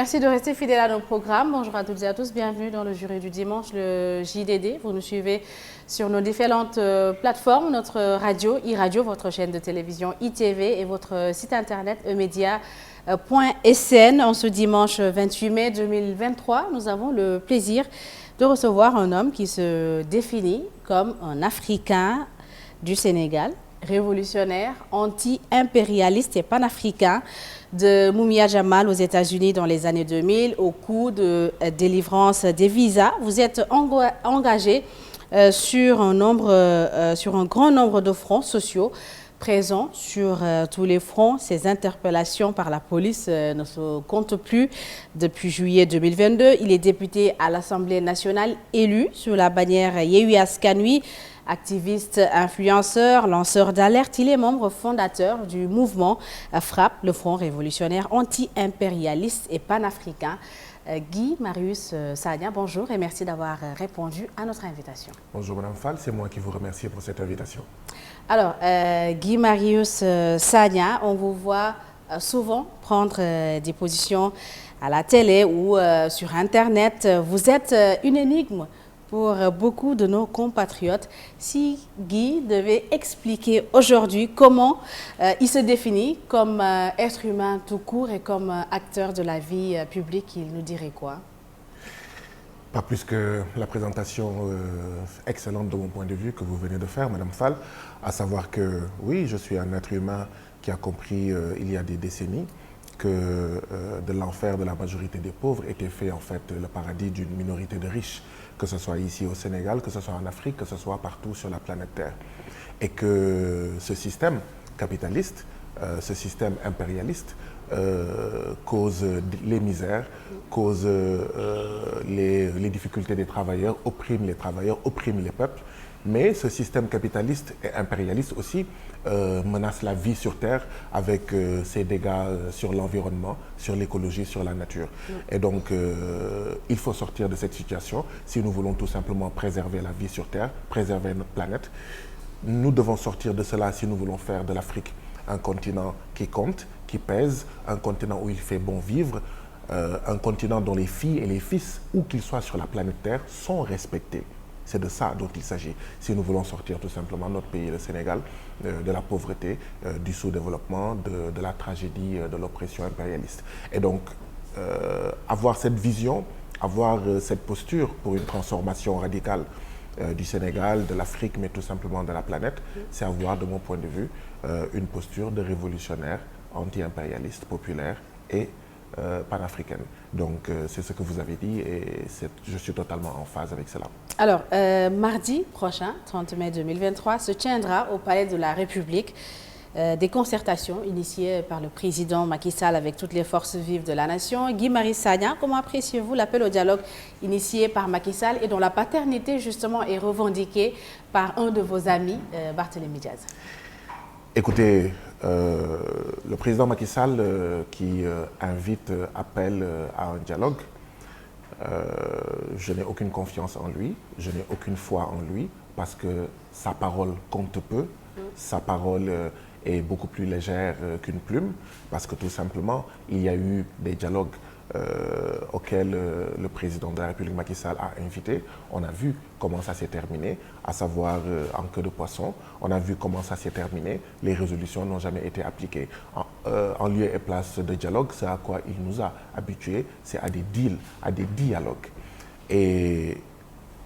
Merci de rester fidèle à nos programmes. Bonjour à toutes et à tous, bienvenue dans le jury du dimanche, le JDD. Vous nous suivez sur nos différentes plateformes, notre radio, e-radio, votre chaîne de télévision ITV et votre site internet emedia.sn. En ce dimanche 28 mai 2023, nous avons le plaisir de recevoir un homme qui se définit comme un Africain du Sénégal, révolutionnaire, anti-impérialiste et panafricain, de Mumia Jamal aux États-Unis dans les années 2000 au coup de délivrance des visas. Vous êtes engagé sur un grand nombre de fronts sociaux présents sur tous les fronts. Ces interpellations par la police ne se comptent plus depuis juillet 2022. Il est député à l'Assemblée nationale, élu sur la bannière Yewwi Askan Wi. Activiste, influenceur, lanceur d'alerte, il est membre fondateur du mouvement FRAPP, le Front révolutionnaire anti-impérialiste et panafricain. Guy Marius Sagna, bonjour et merci d'avoir répondu à notre invitation. Bonjour Madame Fall, c'est moi qui vous remercie pour cette invitation. Alors, Guy Marius Sagna, on vous voit souvent prendre des positions à la télé ou sur Internet. Vous êtes une énigme pour beaucoup de nos compatriotes. Si Guy devait expliquer aujourd'hui comment il se définit comme être humain tout court et comme acteur de la vie publique, il nous dirait quoi? Pas plus que la présentation excellente de mon point de vue que vous venez de faire, Madame Fall, à savoir que oui, je suis un être humain qui a compris il y a des décennies que de l'enfer de la majorité des pauvres était fait en fait le paradis d'une minorité de riches, que ce soit ici au Sénégal, que ce soit en Afrique, que ce soit partout sur la planète Terre. Et que ce système capitaliste, ce système impérialiste, cause les misères, cause les difficultés des travailleurs, opprime les peuples. Mais ce système capitaliste et impérialiste aussi menace la vie sur Terre avec ses dégâts sur l'environnement, sur l'écologie, sur la nature. Et donc, il faut sortir de cette situation si nous voulons tout simplement préserver la vie sur Terre, préserver notre planète. Nous devons sortir de cela si nous voulons faire de l'Afrique un continent qui compte, qui pèse, un continent où il fait bon vivre, un continent dont les filles et les fils, où qu'ils soient sur la planète Terre, sont respectés. C'est de ça dont il s'agit, si nous voulons sortir tout simplement notre pays, le Sénégal, de la pauvreté, du sous-développement, de la tragédie, de l'oppression impérialiste. Et donc, avoir cette vision, avoir cette posture pour une transformation radicale du Sénégal, de l'Afrique, mais tout simplement de la planète, c'est avoir, de mon point de vue, une posture de révolutionnaire, anti-impérialiste, populaire et panafricaine. Donc c'est ce que vous avez dit et je suis totalement en phase avec cela. Alors, mardi prochain, 30 mai 2023, se tiendra au Palais de la République des concertations initiées par le président Macky Sall avec toutes les forces vives de la nation. Guy Marius Sagna, comment appréciez-vous l'appel au dialogue initié par Macky Sall et dont la paternité justement est revendiquée par un de vos amis, Barthélémy Diaz? Écoutez, le président Macky Sall qui appelle à un dialogue, je n'ai aucune confiance en lui, je n'ai aucune foi en lui, parce que sa parole compte peu, sa parole est beaucoup plus légère qu'une plume, parce que tout simplement, il y a eu des dialogues auxquels le président de la République Macky Sall a invité. On a vu comment ça s'est terminé, à savoir en queue de poisson. On a vu comment ça s'est terminé. Les résolutions n'ont jamais été appliquées. En lieu et place de dialogue, c'est à quoi il nous a habitués, c'est à des deals, à des dialogues. Et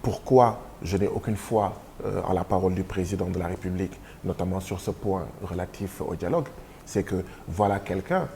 pourquoi je n'ai aucune foi en la parole du président de la République, notamment sur ce point relatif au dialogue, c'est que voilà quelqu'un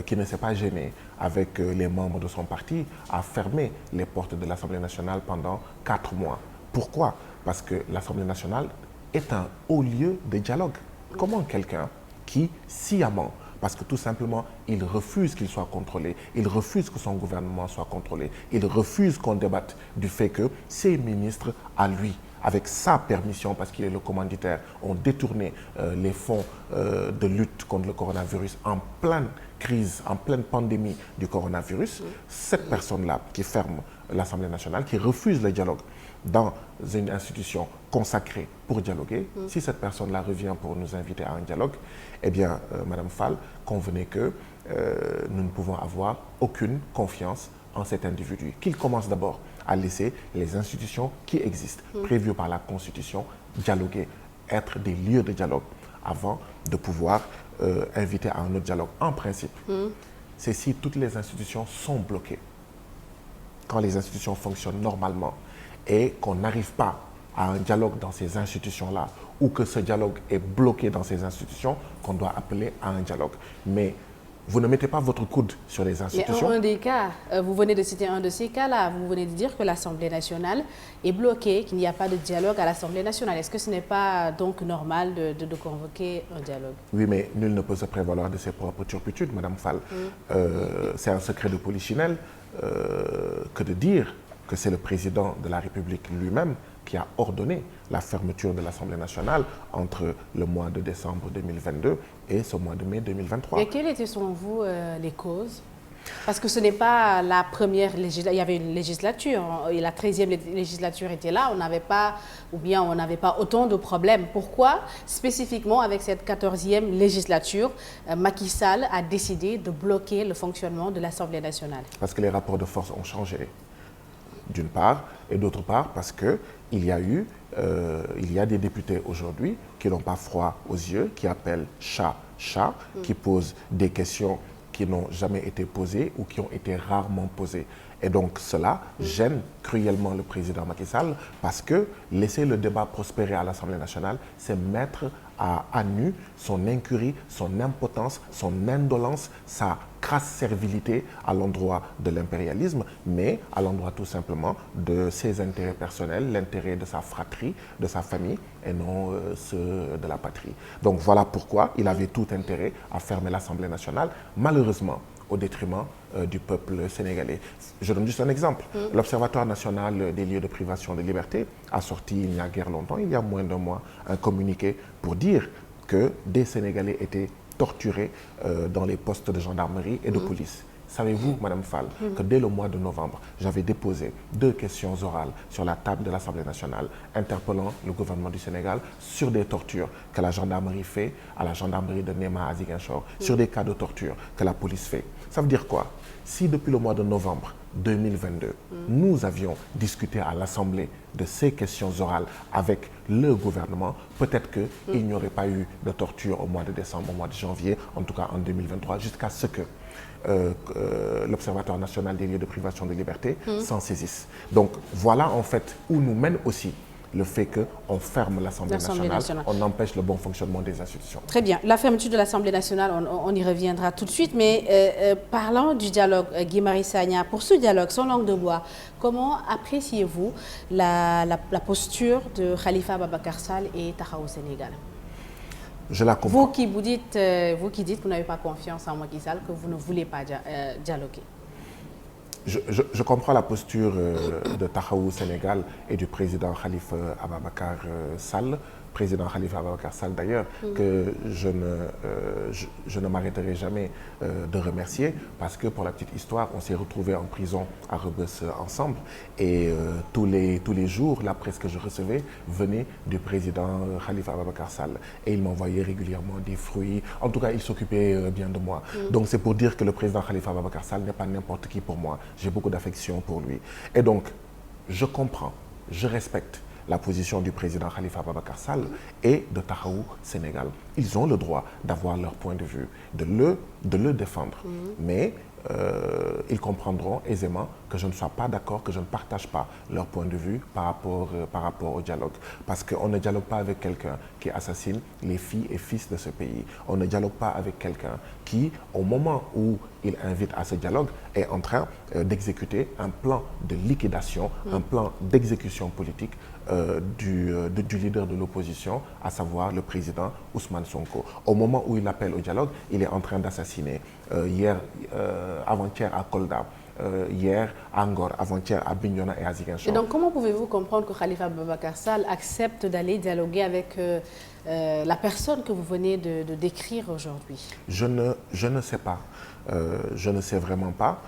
qui ne s'est pas gêné avec les membres de son parti à fermer les portes de l'Assemblée nationale pendant 4 mois. Pourquoi? Parce que l'Assemblée nationale est un haut lieu de dialogue. Comment quelqu'un qui, sciemment, parce que tout simplement, il refuse qu'il soit contrôlé, il refuse que son gouvernement soit contrôlé, il refuse qu'on débatte du fait que ses ministres, à lui, avec sa permission, parce qu'il est le commanditaire, ont détourné les fonds de lutte contre le coronavirus en pleine crise, en pleine pandémie du coronavirus. Cette personne-là qui ferme l'Assemblée nationale, qui refuse le dialogue dans une institution consacrée pour dialoguer, si cette personne-là revient pour nous inviter à un dialogue, eh bien, Madame Fall, convenez que nous ne pouvons avoir aucune confiance en cet individu. Qu'il commence d'abord à laisser les institutions qui existent, prévues par la Constitution, dialoguer, être des lieux de dialogue, avant de pouvoir inviter à un autre dialogue. En principe, c'est si toutes les institutions sont bloquées. Quand les institutions fonctionnent normalement et qu'on n'arrive pas à un dialogue dans ces institutions-là, ou que ce dialogue est bloqué dans ces institutions, qu'on doit appeler à un dialogue. Mais vous ne mettez pas votre coude sur les institutions. Mais un des cas, vous venez de citer un de ces cas-là, vous venez de dire que l'Assemblée nationale est bloquée, qu'il n'y a pas de dialogue à l'Assemblée nationale. Est-ce que ce n'est pas donc normal de convoquer un dialogue? Oui, mais nul ne peut se prévaloir de ses propres turpitudes, Madame Fall. C'est un secret de polichinelle que de dire que c'est le président de la République lui-même qui a ordonné la fermeture de l'Assemblée nationale entre le mois de décembre 2022 et ce mois de mai 2023. Et quelles étaient selon vous les causes? Parce que ce n'est pas la première législature, il y avait une législature et la 13e législature était là, on n'avait pas, ou bien on n'avait pas autant de problèmes. Pourquoi spécifiquement avec cette 14e législature, Macky Sall a décidé de bloquer le fonctionnement de l'Assemblée nationale? Parce que les rapports de force ont changé, d'une part, et d'autre part parce qu'il y a des députés aujourd'hui qui n'ont pas froid aux yeux, qui appellent chat, chat, qui posent des questions qui n'ont jamais été posées ou qui ont été rarement posées. Et donc cela gêne cruellement le président Macky Sall parce que laisser le débat prospérer à l'Assemblée nationale, c'est mettre à nu son incurie, son impotence, son indolence, sa crasse servilité à l'endroit de l'impérialisme, mais à l'endroit tout simplement de ses intérêts personnels, l'intérêt de sa fratrie, de sa famille et non ceux de la patrie. Donc voilà pourquoi il avait tout intérêt à fermer l'Assemblée nationale, malheureusement au détriment du peuple sénégalais. Je donne juste un exemple. L'Observatoire national des lieux de privation de liberté a sorti il n'y a guère longtemps, il y a moins d'un mois, un communiqué pour dire que des Sénégalais étaient torturés dans les postes de gendarmerie et de police. Savez-vous, Madame Fall, que dès le mois de novembre, j'avais déposé 2 questions orales sur la table de l'Assemblée nationale interpellant le gouvernement du Sénégal sur des tortures que la gendarmerie fait à la gendarmerie de Néma à Ziguinchor, sur des cas de torture que la police fait. Ça veut dire quoi? Si depuis le mois de novembre 2022, nous avions discuté à l'Assemblée de ces questions orales avec le gouvernement, peut-être qu'il n'y aurait pas eu de torture au mois de décembre, au mois de janvier, en tout cas en 2023, jusqu'à ce que l'Observatoire national des lieux de privation de liberté s'en saisisse. Donc voilà en fait où nous mène aussi le fait qu'on ferme l'Assemblée nationale, on empêche le bon fonctionnement des institutions. Très bien. La fermeture de l'Assemblée nationale, on y reviendra tout de suite, mais parlant du dialogue, Guy Marius Sagna, pour ce dialogue sans langue de bois, comment appréciez-vous la posture de Khalifa Ababacar Sall et Taxawu Sénégal? Je la comprends. Vous qui dites que vous n'avez pas confiance en Macky Sall, que vous ne voulez pas dialoguer. Je comprends la posture de Taxawu Sénégal et du président Khalifa Ababacar Sall, président Khalifa Ababacar Sall d'ailleurs, que je ne m'arrêterai jamais de remercier parce que pour la petite histoire, on s'est retrouvés en prison à Rebeuss ensemble et tous les jours, la presse que je recevais venait du président Khalifa Ababacar Sall et il m'envoyait régulièrement des fruits, en tout cas il s'occupait bien de moi. Donc c'est pour dire que le président Khalifa Ababacar Sall n'est pas n'importe qui pour moi, j'ai beaucoup d'affection pour lui. Et donc, je comprends, je respecte la position du président Khalifa Ababacar Sall et de Taxawu Sénégal. Ils ont le droit d'avoir leur point de vue, de le défendre. Mais ils comprendront aisément que je ne sois pas d'accord, que je ne partage pas leur point de vue par rapport au dialogue. Parce qu'on ne dialogue pas avec quelqu'un qui assassine les filles et fils de ce pays. On ne dialogue pas avec quelqu'un qui, au moment où il invite à ce dialogue, est en train d'exécuter un plan de liquidation, un plan d'exécution politique du leader de l'opposition, à savoir le président Ousmane Sonko. Au moment où il appelle au dialogue, il est en train d'assassiner avant-hier à Kolda, hier à Ngor, avant-hier à Bignona et à Ziguinchor. Et donc comment pouvez-vous comprendre que Khalifa Ababacar Sall accepte d'aller dialoguer avec la personne que vous venez de décrire aujourd'hui? Je ne sais pas. Je ne sais vraiment pas.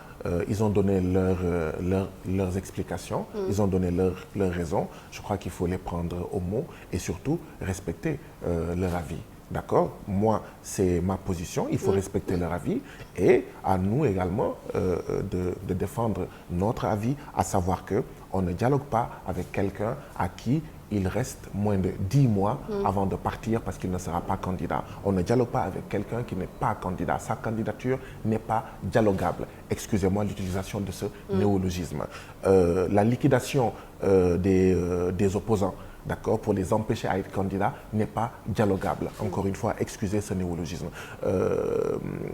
Ils ont donné leurs explications, ils ont donné leurs raisons. Je crois qu'il faut les prendre au mot et surtout respecter leur avis. D'accord? Moi, c'est ma position, il faut respecter leur avis et à nous également de défendre notre avis, à savoir qu'on ne dialogue pas avec quelqu'un à qui il reste moins de 10 mois avant de partir parce qu'il ne sera pas candidat. On ne dialogue pas avec quelqu'un qui n'est pas candidat. Sa candidature n'est pas dialogable. Excusez-moi l'utilisation de ce néologisme. La liquidation des opposants, d'accord, pour les empêcher à être candidats, n'est pas dialogable. Encore une fois, excusez ce néologisme.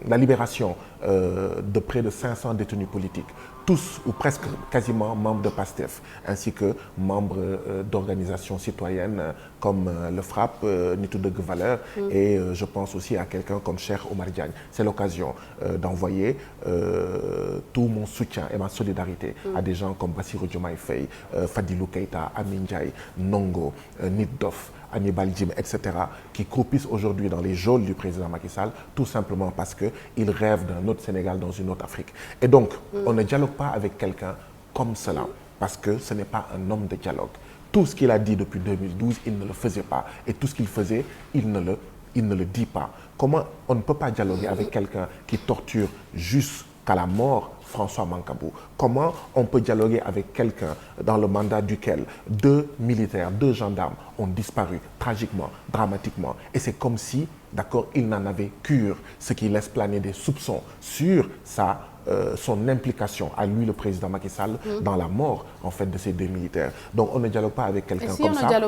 La libération de près de 500 détenus politiques, tous ou presque quasiment membres de PASTEF, ainsi que membres d'organisations citoyennes comme le FRAPP, Nitu Deug Valeur, et je pense aussi à quelqu'un comme Cheikh Oumar Diagne. C'est l'occasion d'envoyer tout mon soutien et ma solidarité à des gens comme Bassirou Diomaye Faye, Fadilou Keïta, Amin Ndiaye, Nongo, Nit Doff, Hannibal Djim, etc., qui croupissent aujourd'hui dans les geôles du président Macky Sall, tout simplement parce qu'ils rêvent d'un autre Sénégal dans une autre Afrique. Et donc, on ne dialogue pas avec quelqu'un comme cela, parce que ce n'est pas un homme de dialogue. Tout ce qu'il a dit depuis 2012, il ne le faisait pas. Et tout ce qu'il faisait, il ne le dit pas. Comment on ne peut pas dialoguer avec quelqu'un qui torture jusqu'à la mort François Mancabou? Comment on peut dialoguer avec quelqu'un dans le mandat duquel 2 militaires, 2 gendarmes ont disparu tragiquement, dramatiquement, et c'est comme si, d'accord, il n'en avait cure, ce qui laisse planer des soupçons sur son implication à lui, le président Macky Sall, dans la mort en fait de ces 2 militaires. Donc on ne dialogue pas avec quelqu'un comme ça,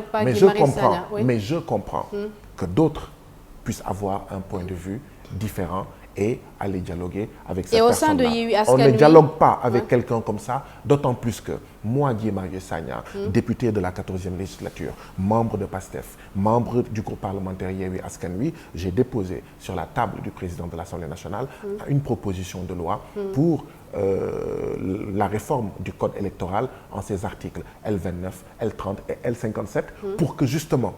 mais je comprends que d'autres puissent avoir un point de vue différent et aller dialoguer avec cette personne-là. On ne dialogue pas avec quelqu'un comme ça, d'autant plus que moi, Guy Marius Sagna, député de la 14e législature, membre de PASTEF, membre du groupe parlementaire Yewwi Askan Wi, j'ai déposé sur la table du président de l'Assemblée nationale une proposition de loi pour la réforme du code électoral en ses articles L29, L30 et L57 pour que justement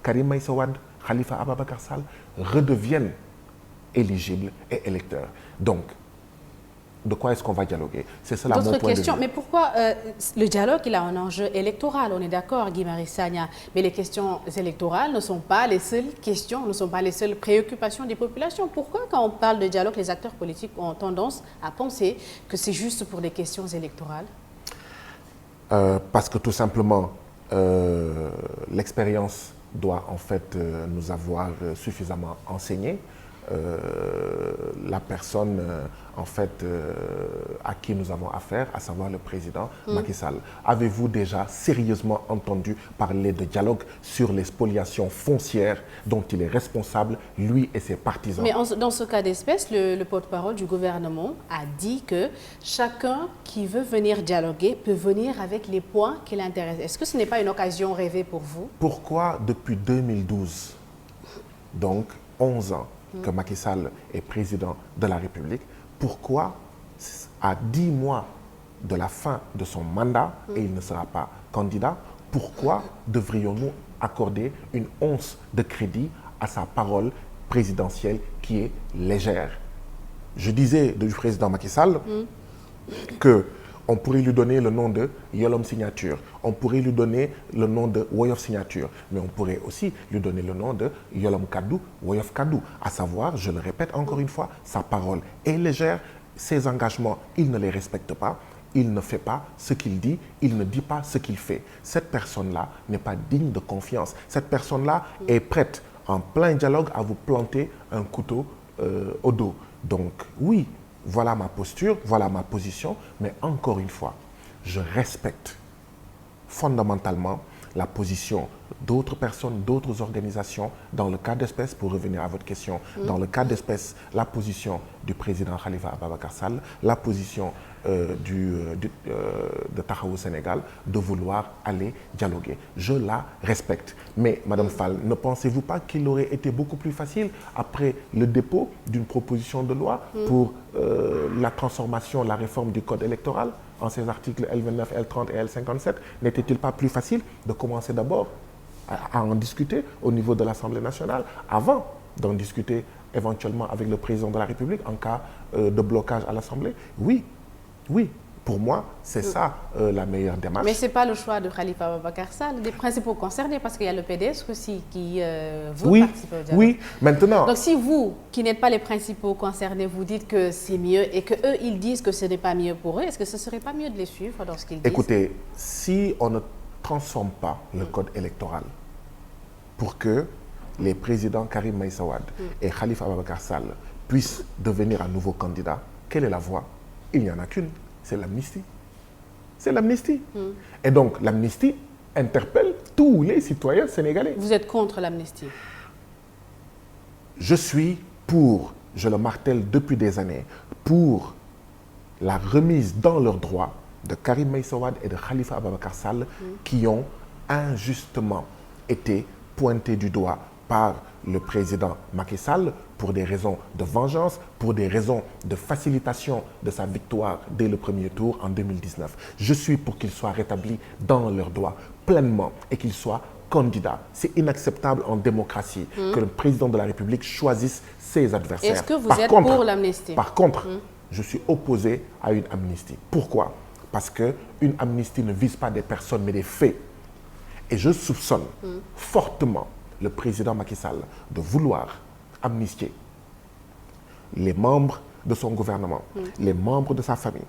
Karim Meïssa Wade, Khalifa Ababacar Sall redeviennent éligibles et électeurs. Donc, de quoi est-ce qu'on va dialoguer? C'est cela mon point de vue. Mais pourquoi le dialogue, il a un enjeu électoral? On est d'accord, Guy Marius Sagna, mais les questions électorales ne sont pas les seules questions, ne sont pas les seules préoccupations des populations. Pourquoi, quand on parle de dialogue, les acteurs politiques ont tendance à penser que c'est juste pour des questions électorales? Parce que tout simplement, l'expérience doit en fait nous avoir suffisamment enseigné. La personne en fait à qui nous avons affaire, à savoir le président Macky Sall. Avez-vous déjà sérieusement entendu parler de dialogue sur les spoliations foncières dont il est responsable, lui et ses partisans? Mais dans ce cas d'espèce, le porte-parole du gouvernement a dit que chacun qui veut venir dialoguer peut venir avec les points qui l'intéressent. Est-ce que ce n'est pas une occasion rêvée pour vous? Pourquoi depuis 2012, donc 11 ans, que Macky Sall est président de la République, pourquoi à 10 mois de la fin de son mandat et il ne sera pas candidat, pourquoi devrions-nous accorder une once de crédit à sa parole présidentielle qui est légère? Je disais du président Macky Sall que on pourrait lui donner le nom de Yolom Signature, on pourrait lui donner le nom de Woyof Signature, mais on pourrait aussi lui donner le nom de Yolom Kadou, Woyof Kadou, à savoir, je le répète encore une fois, sa parole est légère, ses engagements, il ne les respecte pas, il ne fait pas ce qu'il dit, il ne dit pas ce qu'il fait. Cette personne-là n'est pas digne de confiance. Cette personne-là est prête, en plein dialogue, à vous planter un couteau au dos. Donc, oui, voilà ma posture, voilà ma position, mais encore une fois, je respecte fondamentalement la position d'autres personnes, d'autres organisations, dans le cas d'espèce, pour revenir à votre question, dans le cas d'espèce, la position du président Khalifa Ababacar Sall, la position de Taxawu Sénégal, de vouloir aller dialoguer. Je la respecte. Mais, Madame Fall, ne pensez-vous pas qu'il aurait été beaucoup plus facile, après le dépôt d'une proposition de loi pour la transformation, la réforme du code électoral, en ces articles L29, L30 et L57, n'était-il pas plus facile de commencer d'abord à en discuter au niveau de l'Assemblée nationale, avant d'en discuter éventuellement avec le président de la République en cas de blocage à l'Assemblée? Oui, oui, Pour moi, c'est ça la meilleure démarche. Mais ce n'est pas le choix de Khalifa Ababacar Sall, des principaux concernés, parce qu'il y a le PDS aussi qui veut participer au dialogue. Oui, maintenant... Donc si vous, qui n'êtes pas les principaux concernés, vous dites que c'est mieux et qu'eux, ils disent que ce n'est pas mieux pour eux, est-ce que ce ne serait pas mieux de les suivre dans ce qu'ils disent? Écoutez, si on ne transforme pas le code électoral pour que les présidents Karim Meïssa Wade et Khalifa Ababacar Sall puissent devenir un nouveau candidat, quelle est la voie? Il n'y en a qu'une, c'est l'amnistie. C'est l'amnistie. Et donc l'amnistie interpelle tous les citoyens sénégalais. Vous êtes contre l'amnistie? Je suis pour, je le martèle depuis des années, pour la remise dans leurs droits de Karim Meïssa Wade et de Khalifa Ababacar Sall qui ont injustement été pointés du doigt par le président Macky Sall pour des raisons de vengeance, pour des raisons de facilitation de sa victoire dès le premier tour en 2019. Je suis pour qu'ils soient rétablis dans leurs droits pleinement et qu'ils soient candidats. C'est inacceptable en démocratie que le président de la République choisisse ses adversaires. Est-ce que vous êtes pour l'amnistie? Par contre, je suis opposé à une amnistie. Pourquoi? Parce qu'une amnistie ne vise pas des personnes mais des faits. Et je soupçonne fortement le président Macky Sall de vouloir amnistier les membres de son gouvernement, les membres de sa famille,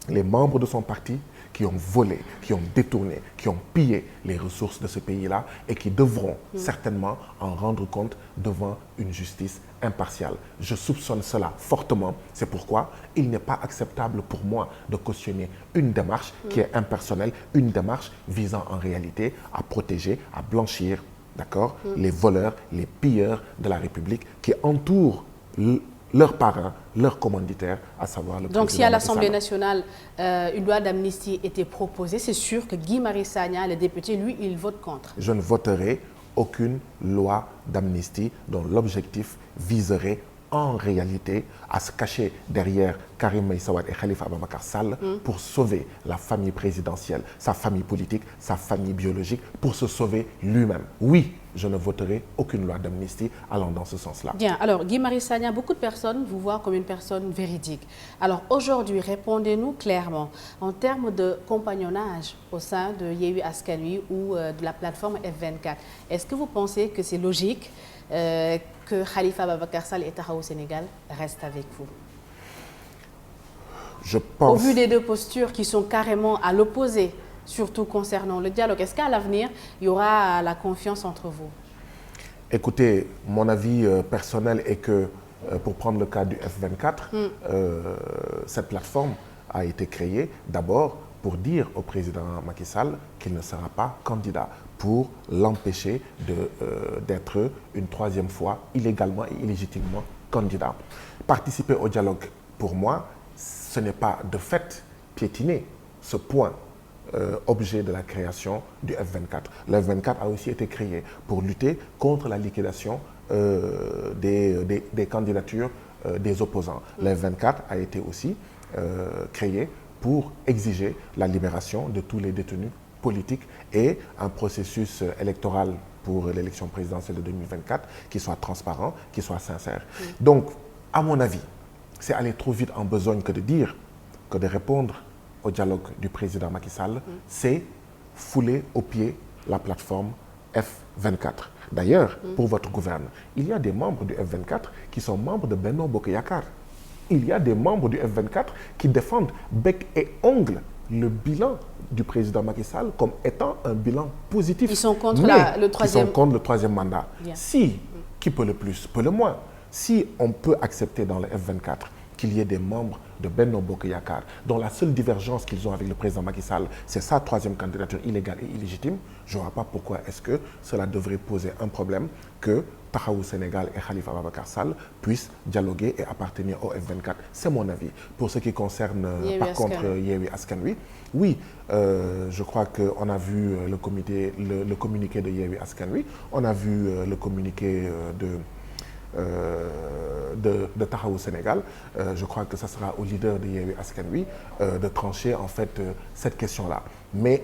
les membres de son parti qui ont volé, qui ont détourné, qui ont pillé les ressources de ce pays-là et qui devront certainement en rendre compte devant une justice impartiale. Je soupçonne cela fortement. C'est pourquoi il n'est pas acceptable pour moi de cautionner une démarche qui est impersonnelle, une démarche visant en réalité à protéger, à blanchir, d'accord, les voleurs, les pilleurs de la République qui entourent leurs parrains, leurs commanditaires, à savoir le président. Donc si à l'Assemblée nationale, une loi d'amnistie était proposée, c'est sûr que Guy Marius Sagna, le député, lui, il vote contre. Je ne voterai aucune loi d'amnistie dont l'objectif viserait en réalité à se cacher derrière Karim Meïssa Wade et Khalifa Ababacar Sall pour sauver la famille présidentielle, sa famille politique, sa famille biologique, pour se sauver lui-même. Oui, je ne voterai aucune loi d'amnistie allant dans ce sens-là. Bien, alors Guy Marius Sagna, beaucoup de personnes vous voient comme une personne véridique. Alors aujourd'hui, répondez-nous clairement, en termes de compagnonnage au sein de Yewwi Askan Wi ou de la plateforme F24, est-ce que vous pensez que c'est logique que Khalifa Ababacar Sall et Taxawu Sénégal restent avec vous? Je pense... Au vu des deux postures qui sont carrément à l'opposé, surtout concernant le dialogue, est-ce qu'à l'avenir, il y aura la confiance entre vous? Écoutez, mon avis personnel est que, pour prendre le cas du F24, cette plateforme a été créée d'abord pour dire au président Macky Sall qu'il ne sera pas candidat, pour l'empêcher d'être une troisième fois illégalement et illégitimement candidat. Participer au dialogue, pour moi, ce n'est pas de fait piétiner ce point objet de la création du F24. Le F24 a aussi été créé pour lutter contre la liquidation des candidatures des opposants. Le F24 a été aussi créé pour exiger la libération de tous les détenus politiques et un processus électoral pour l'élection présidentielle de 2024 qui soit transparent, qui soit sincère. Donc, à mon avis, c'est aller trop vite en besogne que de dire, que de répondre au dialogue du président Macky Sall, c'est fouler aux pieds la plateforme F24. D'ailleurs, pour votre gouvernement, il y a des membres du F24 qui sont membres de Benno Bokk Yakaar. Il y a des membres du F24 qui défendent bec et ongle le bilan du président Macky Sall comme étant un bilan positif. Ils sont contre le troisième... Ils sont contre le troisième mandat. Bien. Si, qui peut le plus, peut le moins. Si on peut accepter dans le F24 qu'il y ait des membres de Benno Bokk Yakaar dont la seule divergence qu'ils ont avec le président Macky Sall, c'est sa troisième candidature illégale et illégitime, je ne vois pas pourquoi est-ce que cela devrait poser un problème que Taxawu Sénégal et Khalifa Ababacar Sall puissent dialoguer et appartenir au F24. C'est mon avis. Pour ce qui concerne, par contre, Yewwi Askan Wi, oui, je crois qu'on a vu le communiqué de Yewwi Askan Wi, on a vu le communiqué de Taxawu Sénégal. Je crois que ce sera au leader de Yewwi Askan Wi de trancher en fait cette question-là. Mais...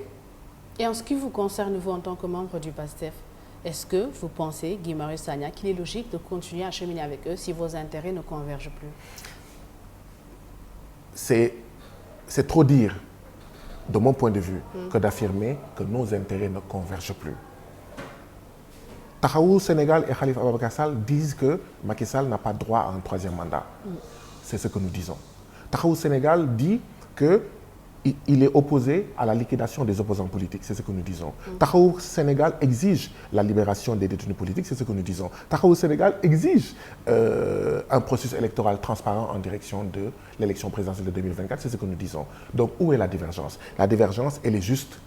Et en ce qui vous concerne, vous en tant que membre du PASTEF, est-ce que vous pensez, Guy Marius Sagna, qu'il est logique de continuer à cheminer avec eux si vos intérêts ne convergent plus? C'est c'est trop dire, de mon point de vue, que d'affirmer que nos intérêts ne convergent plus. Taxawu Sénégal et Khalifa Ababacar Sall disent que Macky Sall n'a pas droit à un troisième mandat. C'est ce que nous disons. Taxawu Sénégal dit qu'il est opposé à la liquidation des opposants politiques. C'est ce que nous disons. Taxawu Sénégal exige la libération des détenus politiques. C'est ce que nous disons. Taxawu Sénégal exige un processus électoral transparent en direction de l'élection présidentielle de 2024. C'est ce que nous disons. Donc, où est la divergence? La divergence, elle est juste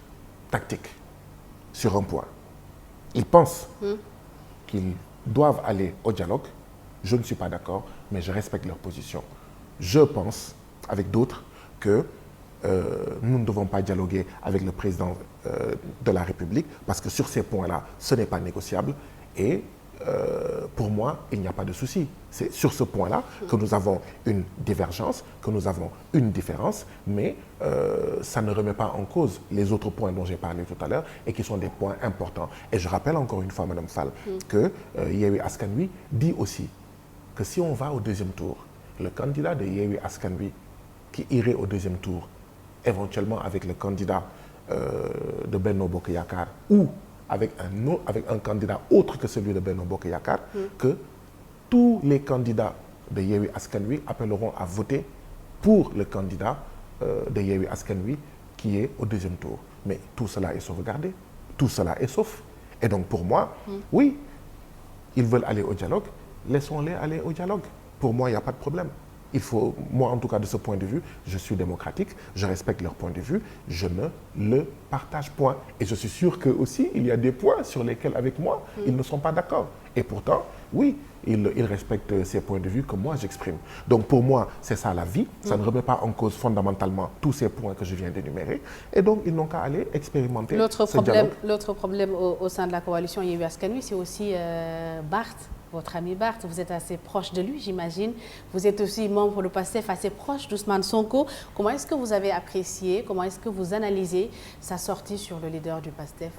tactique sur un point. Ils pensent qu'ils doivent aller au dialogue. Je ne suis pas d'accord, mais je respecte leur position. Je pense, avec d'autres, que nous ne devons pas dialoguer avec le président de la République parce que sur ces points-là, ce n'est pas négociable. Et pour moi, il n'y a pas de souci. C'est sur ce point-là que nous avons une divergence, que nous avons une différence, mais ça ne remet pas en cause les autres points dont j'ai parlé tout à l'heure et qui sont des points importants. Et je rappelle encore une fois, Mme Fall, que Yewwi Askan Wi dit aussi que si on va au deuxième tour, le candidat de Yewwi Askan Wi qui irait au deuxième tour, éventuellement avec le candidat de Benno Bokk Yakaar ou avec un candidat autre que celui de Benno Bokk Yakaar, que tous les candidats de Yewwi Askan Wi appelleront à voter pour le candidat de Yewwi Askan Wi qui est au deuxième tour. Mais tout cela est sauvegardé, tout cela est sauf. Et donc pour moi, oui, ils veulent aller au dialogue, laissons-les aller au dialogue. Pour moi, il n'y a pas de problème. Il faut, moi en tout cas de ce point de vue, je suis démocratique, je respecte leur point de vue, je ne le partage point. Et je suis sûr qu'eux aussi, il y a des points sur lesquels avec moi, ils ne sont pas d'accord. Et pourtant, oui, ils respectent ces points de vue que moi j'exprime. Donc pour moi, c'est ça la vie, ça ne remet pas en cause fondamentalement tous ces points que je viens d'énumérer. Et donc ils n'ont qu'à aller expérimenter ce dialogue. L'autre problème au sein de la coalition Yewwi Askan Wi, c'est aussi Barth. Votre ami Barth, vous êtes assez proche de lui, j'imagine. Vous êtes aussi membre du PASTEF, assez proche d'Ousmane Sonko. Comment est-ce que vous avez apprécié, comment est-ce que vous analysez sa sortie sur le leader du PASTEF?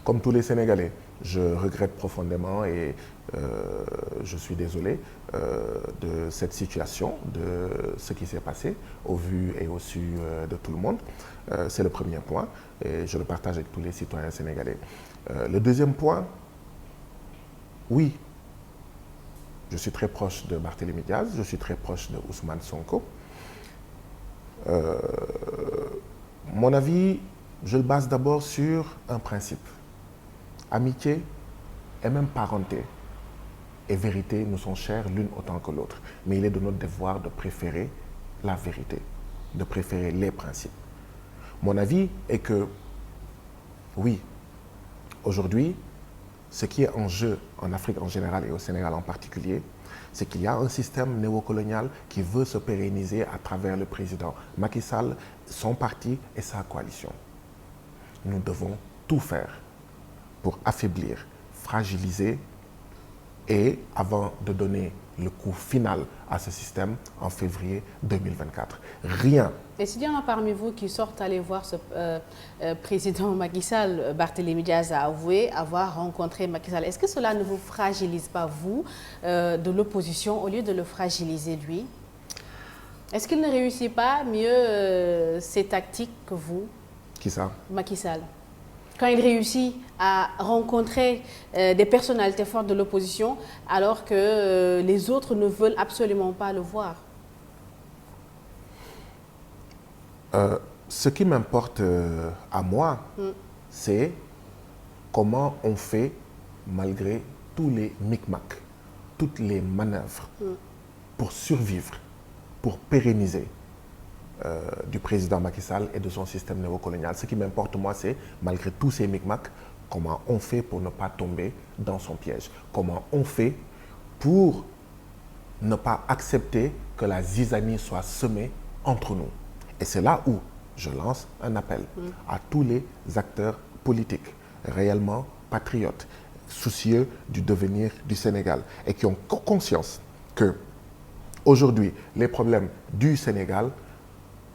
Comme tous les Sénégalais, je regrette profondément et je suis désolé de cette situation, de ce qui s'est passé au vu et au su de tout le monde. C'est le premier point et je le partage avec tous les citoyens sénégalais. Le deuxième point, oui, je suis très proche de Barthélémy Diaz, je suis très proche de Ousmane Sonko. Mon avis, je le base d'abord sur un principe. Amitié et même parenté et vérité nous sont chères l'une autant que l'autre. Mais il est de notre devoir de préférer la vérité, de préférer les principes. Mon avis est que, oui, aujourd'hui, ce qui est en jeu en Afrique en général et au Sénégal en particulier, c'est qu'il y a un système néocolonial qui veut se pérenniser à travers le président Macky Sall, son parti et sa coalition. Nous devons tout faire pour affaiblir, fragiliser et avant de donner le coup final à ce système en février 2024. Rien. Et s'il y en a parmi vous qui sortent aller voir ce président Macky Sall, Barthélémy Diaz a avoué avoir rencontré Macky Sall, est-ce que cela ne vous fragilise pas, vous, de l'opposition, au lieu de le fragiliser lui? Est-ce qu'il ne réussit pas mieux ses tactiques que vous? Qui ça? Macky Sall. Quand il réussit à rencontrer des personnalités fortes de l'opposition, alors que les autres ne veulent absolument pas le voir. Ce qui m'importe à moi, c'est comment on fait malgré tous les micmacs, toutes les manœuvres pour survivre, pour pérenniser du président Macky Sall et de son système néocolonial. Ce qui m'importe moi, c'est malgré tous ces micmacs, comment on fait pour ne pas tomber dans son piège. Comment on fait pour ne pas accepter que la zizanie soit semée entre nous. Et c'est là où je lance un appel à tous les acteurs politiques, réellement patriotes, soucieux du devenir du Sénégal et qui ont conscience que aujourd'hui, les problèmes du Sénégal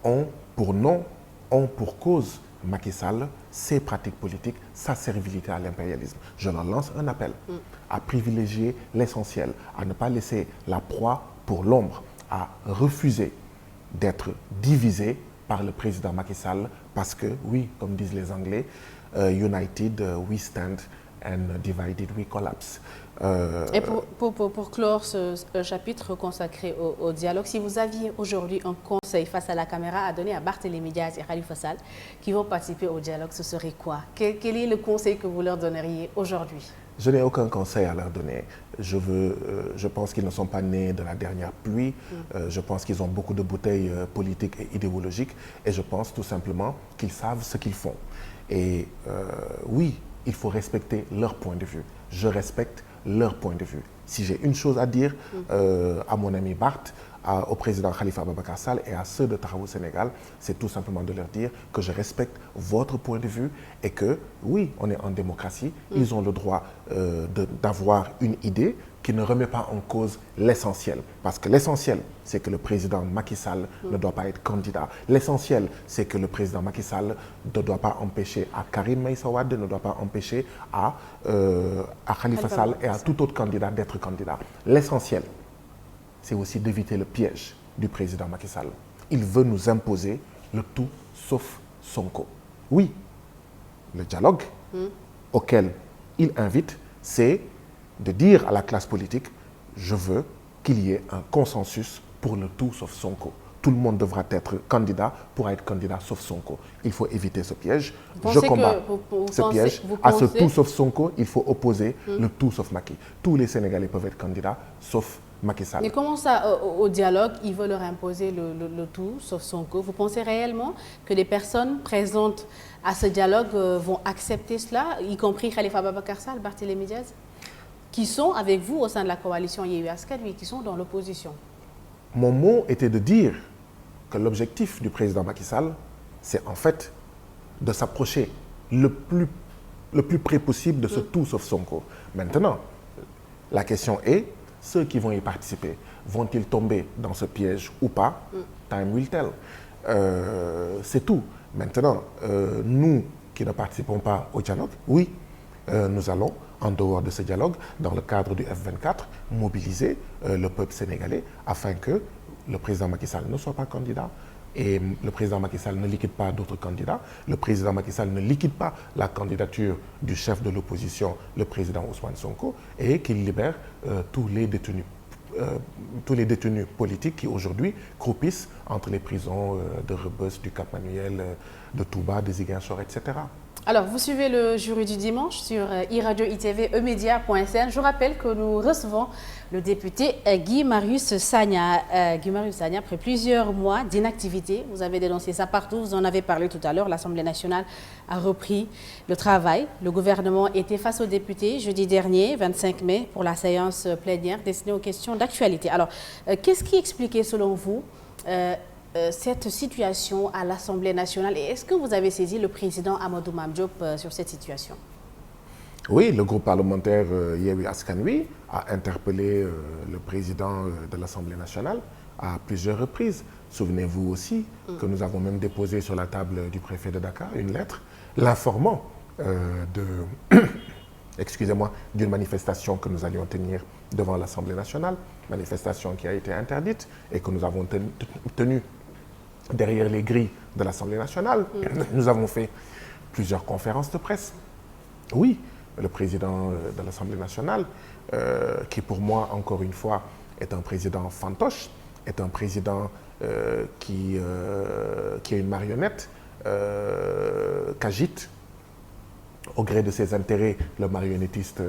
ont pour cause Macky Sall, ses pratiques politiques, sa servilité à l'impérialisme. Je leur lance un appel à privilégier l'essentiel, à ne pas laisser la proie pour l'ombre, à refuser d'être divisé par le président Macky Sall parce que, oui, comme disent les Anglais, United we stand and divided we collapse. Et pour clore ce chapitre consacré au dialogue, si vous aviez aujourd'hui un conseil face à la caméra à donner à Barthélémy Diaz et Khalifa Sall qui vont participer au dialogue, ce serait quoi? Quel est le conseil que vous leur donneriez aujourd'hui? Je n'ai aucun conseil à leur donner. Je pense qu'ils ne sont pas nés de la dernière pluie. Je pense qu'ils ont beaucoup de bouteilles politiques et idéologiques. Et je pense tout simplement qu'ils savent ce qu'ils font. Et oui, il faut respecter leur point de vue. Je respecte leur point de vue. Si j'ai une chose à dire à mon ami Barth, au président Khalifa Ababacar Sall et à ceux de Taxawu Sénégal, c'est tout simplement de leur dire que je respecte votre point de vue et que, oui, on est en démocratie, ils ont le droit d'avoir une idée qui ne remet pas en cause l'essentiel. Parce que l'essentiel, c'est que le président Macky Sall ne doit pas être candidat. L'essentiel, c'est que le président Macky Sall ne doit pas empêcher à Karim Meïssa Wade, ne doit pas empêcher à Khalifa Sall et à tout autre candidat d'être candidat. L'essentiel, c'est aussi d'éviter le piège du président Macky Sall. Il veut nous imposer le tout sauf Sonko. Oui, le dialogue auquel il invite, c'est de dire à la classe politique, je veux qu'il y ait un consensus pour le tout sauf Sonko. Tout le monde devra être candidat pour être candidat sauf Sonko. Il faut éviter ce piège. Je combats ce piège. À ce tout sauf Sonko, il faut opposer le tout sauf Macky. Tous les Sénégalais peuvent être candidats sauf Macky Sall. Mais comment ça, au dialogue, il veut leur imposer le tout sauf Sonko? Vous pensez réellement que les personnes présentes à ce dialogue vont accepter cela, y compris Khalifa Ababacar Sall, Barthélémy Diaz, qui sont avec vous au sein de la coalition Yewwi Askan Wi, qui sont dans l'opposition? Mon mot était de dire que l'objectif du président Macky Sall, c'est en fait de s'approcher le plus près possible de ce tout sauf Sonko. Maintenant, la question est, ceux qui vont y participer, vont-ils tomber dans ce piège ou pas? Time will tell. C'est tout. Maintenant, nous qui ne participons pas au dialogue, oui, nous allons, en dehors de ce dialogue, dans le cadre du F24, mobiliser le peuple sénégalais afin que le président Macky Sall ne soit pas candidat et le président Macky Sall ne liquide pas d'autres candidats. Le président Macky Sall ne liquide pas la candidature du chef de l'opposition, le président Ousmane Sonko, et qu'il libère tous les détenus politiques qui aujourd'hui croupissent entre les prisons de Rebeuss, du Cap-Manuel, de Touba, de Ziguinchor, etc. Alors, vous suivez le jury du dimanche sur iRadio, ITV, emedia.sn. Je rappelle que nous recevons le député Guy Marius Sagna. Guy Marius Sagna, après plusieurs mois d'inactivité, vous avez dénoncé ça partout, vous en avez parlé tout à l'heure, l'Assemblée nationale a repris le travail. Le gouvernement était face aux députés jeudi dernier, 25 mai, pour la séance plénière destinée aux questions d'actualité. Alors, qu'est-ce qui expliquait selon vous cette situation à l'Assemblée nationale et est-ce que vous avez saisi le président Amadou Mame Diop sur cette situation? Oui, le groupe parlementaire Yewwi Askan Wi a interpellé le président de l'Assemblée nationale à plusieurs reprises. Souvenez-vous aussi que nous avons même déposé sur la table du préfet de Dakar une lettre l'informant excusez-moi, d'une manifestation que nous allions tenir devant l'Assemblée nationale, manifestation qui a été interdite et que nous avons tenue derrière les grilles de l'Assemblée nationale. Nous avons fait plusieurs conférences de presse. Oui, le président de l'Assemblée nationale, qui pour moi, encore une fois, est un président fantoche, est un président qui est une marionnette, qu'agite au gré de ses intérêts le marionnettiste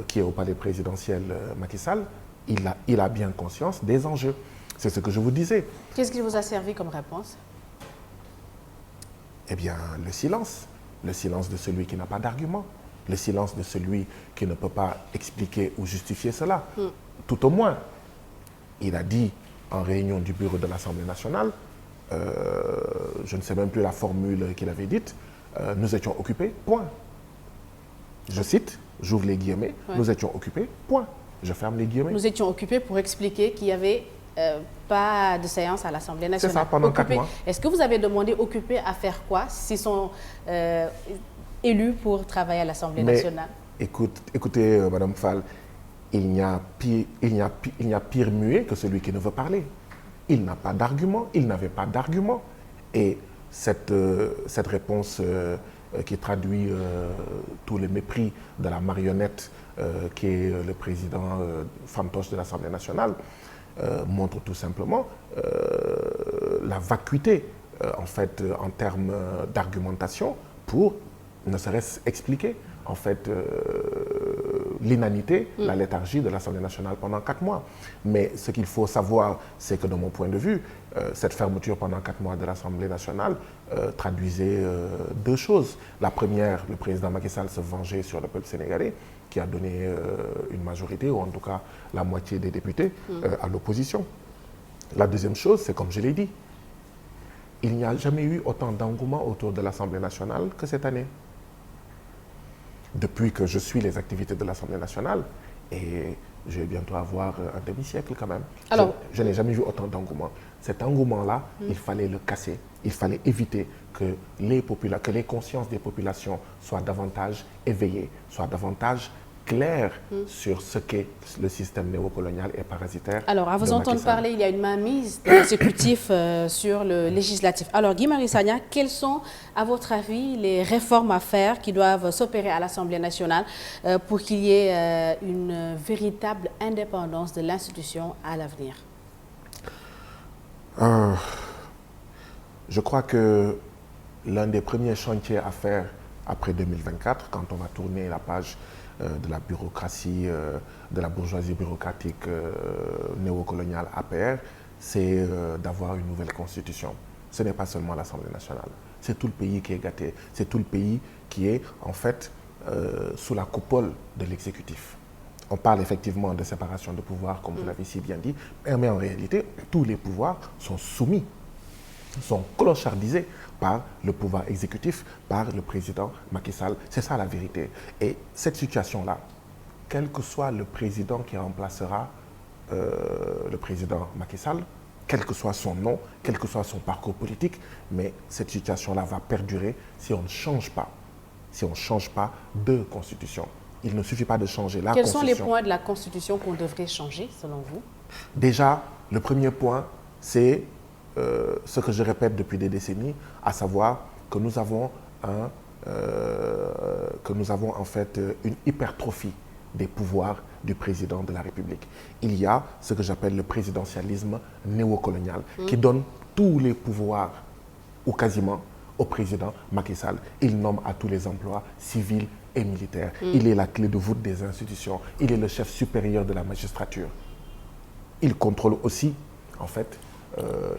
qui est au palais présidentiel Macky Sall. Il a bien conscience des enjeux. C'est ce que je vous disais. Qu'est-ce qui vous a servi comme réponse? Eh bien, le silence. Le silence de celui qui n'a pas d'argument. Le silence de celui qui ne peut pas expliquer ou justifier cela. Tout au moins, il a dit en réunion du bureau de l'Assemblée nationale, je ne sais même plus la formule qu'il avait dite, nous étions occupés, point. Je cite, j'ouvre les guillemets, nous étions occupés, point. Je ferme les guillemets. Nous étions occupés pour expliquer qu'il y avait pas de séance à l'Assemblée nationale. C'est ça, pendant 4 mois. Est-ce que vous avez demandé occupés à faire quoi s'ils sont élus pour travailler à l'Assemblée nationale? Écoutez, Madame Fall, il n'y a pire muet que celui qui ne veut parler. Il n'a pas d'argument, il n'avait pas d'argument. Et cette réponse qui traduit tout le mépris de la marionnette qui est le président fantoche de l'Assemblée nationale, montre tout simplement la vacuité en fait en termes d'argumentation pour ne serait-ce expliquer en fait l'inanité, la léthargie de l'Assemblée nationale pendant 4 mois. Mais ce qu'il faut savoir, c'est que de mon point de vue, cette fermeture pendant 4 mois de l'Assemblée nationale traduisait 2 choses. La première, le président Macky Sall se vengeait sur le peuple sénégalais, qui a donné une majorité, ou en tout cas la moitié des députés, à l'opposition. La deuxième chose, c'est comme je l'ai dit, il n'y a jamais eu autant d'engouement autour de l'Assemblée nationale que cette année. Depuis que je suis les activités de l'Assemblée nationale, et je vais bientôt avoir un demi-siècle quand même, alors, je n'ai jamais vu autant d'engouement. Cet engouement-là, il fallait le casser. Il fallait éviter que les consciences des populations soient davantage éveillées, soient davantage claires sur ce qu'est le système néocolonial et parasitaire. Alors, à vous entendre parler, il y a une mainmise de l'exécutif sur le législatif. Alors, Guy Marius Sagna, quelles sont, à votre avis, les réformes à faire qui doivent s'opérer à l'Assemblée nationale pour qu'il y ait une véritable indépendance de l'institution à l'avenir? Je crois que l'un des premiers chantiers à faire après 2024, quand on va tourner la page de la bureaucratie, de la bourgeoisie bureaucratique néocoloniale APR, c'est d'avoir une nouvelle constitution. Ce n'est pas seulement l'Assemblée nationale, c'est tout le pays qui est gâté, c'est tout le pays qui est en fait sous la coupole de l'exécutif. On parle effectivement de séparation de pouvoir, comme vous l'avez si bien dit, mais en réalité, tous les pouvoirs sont soumis, sont clochardisés par le pouvoir exécutif, par le président Macky Sall. C'est ça la vérité. Et cette situation-là, quel que soit le président qui remplacera le président Macky Sall, quel que soit son nom, quel que soit son parcours politique, mais cette situation-là va perdurer si on ne change pas, de constitution. Il ne suffit pas de changer la constitution. Quels sont les points de la constitution qu'on devrait changer, selon vous? Déjà, le premier point, c'est ce que je répète depuis des décennies, à savoir que nous avons en fait une hypertrophie des pouvoirs du président de la République. Il y a ce que j'appelle le présidentialisme néocolonial, qui donne tous les pouvoirs, ou quasiment, au président Macky Sall. Il nomme à tous les emplois civils et militaires. Il est la clé de voûte des institutions. Il est le chef supérieur de la magistrature. Il contrôle aussi, en fait,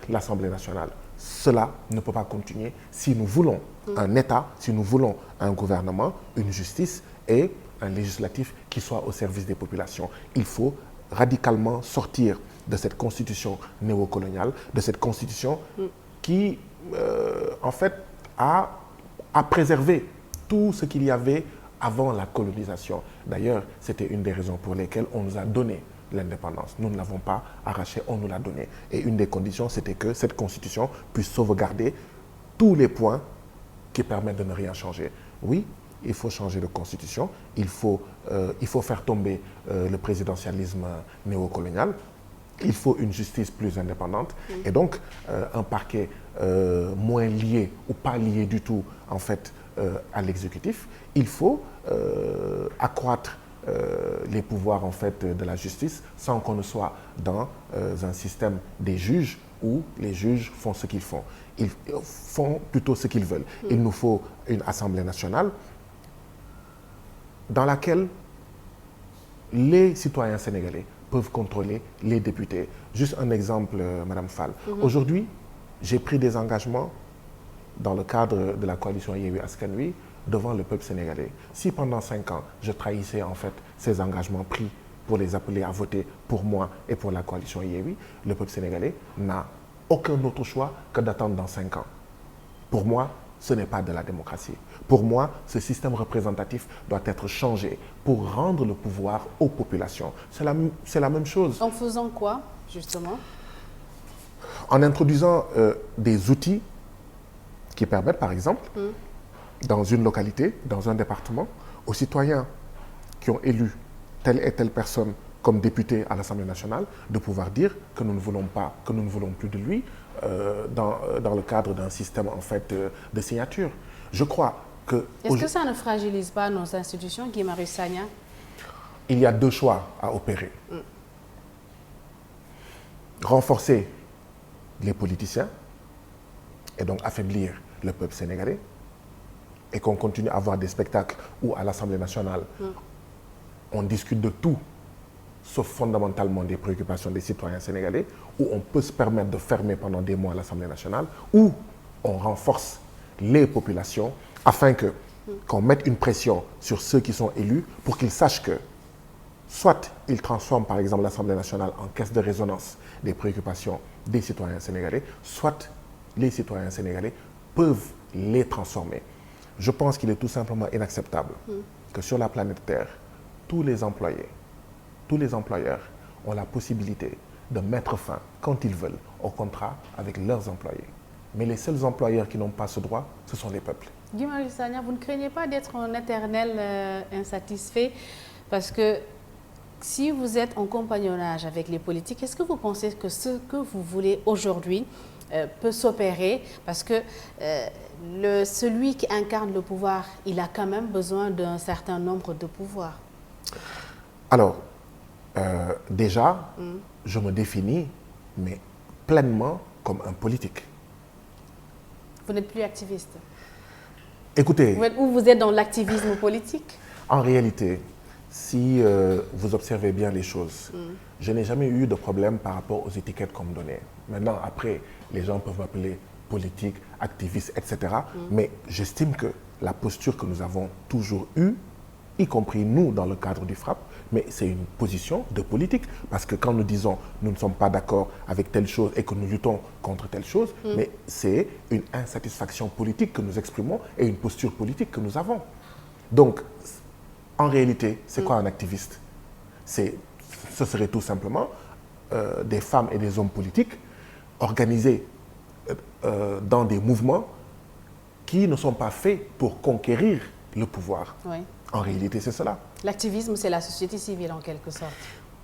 l'Assemblée nationale. Cela ne peut pas continuer si nous voulons un État, si nous voulons un gouvernement, une justice et un législatif qui soit au service des populations. Il faut radicalement sortir de cette constitution néocoloniale, de cette constitution qui, en fait, a préservé tout ce qu'il y avait avant la colonisation. D'ailleurs, c'était une des raisons pour lesquelles on nous a donné l'indépendance. Nous ne l'avons pas arrachée, on nous l'a donnée. Et une des conditions, c'était que cette constitution puisse sauvegarder tous les points qui permettent de ne rien changer. Oui, il faut changer de constitution, il faut faire tomber le présidentialisme néocolonial, il faut une justice plus indépendante et donc un parquet moins lié ou pas lié du tout en fait à l'exécutif. Il faut accroître les pouvoirs en fait de la justice sans qu'on ne soit dans un système des juges où les juges font ce qu'ils font. Ils font plutôt ce qu'ils veulent. Il nous faut une Assemblée nationale dans laquelle les citoyens sénégalais peuvent contrôler les députés. Juste un exemple, Madame Fall. Aujourd'hui, j'ai pris des engagements dans le cadre de la coalition Yewwi Askan Wi devant le peuple sénégalais. Si pendant 5 ans, je trahissais en fait ces engagements pris pour les appeler à voter pour moi et pour la coalition Yewwi, le peuple sénégalais n'a aucun autre choix que d'attendre dans 5 ans. Pour moi, ce n'est pas de la démocratie. Pour moi, ce système représentatif doit être changé pour rendre le pouvoir aux populations. C'est la même chose. En faisant quoi, justement? En introduisant des outils qui permettent, par exemple, dans une localité, dans un département, aux citoyens qui ont élu telle et telle personne comme député à l'Assemblée nationale, de pouvoir dire que nous ne voulons pas, que nous ne voulons plus de lui dans le cadre d'un système en fait de signature. Je crois que... Est-ce que ça ne fragilise pas nos institutions, Guy Marius Sagna? Il y a deux choix à opérer. Renforcer les politiciens et donc affaiblir le peuple sénégalais, et qu'on continue à avoir des spectacles où à l'Assemblée nationale, on discute de tout, sauf fondamentalement des préoccupations des citoyens sénégalais, où on peut se permettre de fermer pendant des mois l'Assemblée nationale, où on renforce les populations afin qu'on mette une pression sur ceux qui sont élus pour qu'ils sachent que soit ils transforment par exemple l'Assemblée nationale en caisse de résonance des préoccupations des citoyens sénégalais, soit les citoyens sénégalais peuvent les transformer. Je pense qu'il est tout simplement inacceptable que sur la planète Terre, tous les employeurs ont la possibilité de mettre fin, quand ils veulent, au contrat avec leurs employés. Mais les seuls employeurs qui n'ont pas ce droit, ce sont les peuples. Guy Marius Sagna, vous ne craignez pas d'être un éternel insatisfait? Parce que si vous êtes en compagnonnage avec les politiques, est-ce que vous pensez que ce que vous voulez aujourd'hui peut s'opérer? Parce que celui qui incarne le pouvoir, il a quand même besoin d'un certain nombre de pouvoirs. Alors, déjà, je me définis, mais pleinement comme un politique. Vous n'êtes plus activiste? Écoutez... Vous êtes dans l'activisme politique? En réalité, si vous observez bien les choses, je n'ai jamais eu de problème par rapport aux étiquettes qu'on me donnait. Maintenant, après, les gens peuvent m'appeler politique, activiste, etc. Mais j'estime que la posture que nous avons toujours eue, y compris nous dans le cadre du FRAPP, mais c'est une position de politique. Parce que quand nous disons nous ne sommes pas d'accord avec telle chose et que nous luttons contre telle chose, mais c'est une insatisfaction politique que nous exprimons et une posture politique que nous avons. Donc, en réalité, c'est quoi un activiste? Ce serait tout simplement des femmes et des hommes politiques organisés dans des mouvements qui ne sont pas faits pour conquérir le pouvoir. Oui. En réalité, c'est cela. L'activisme, c'est la société civile en quelque sorte.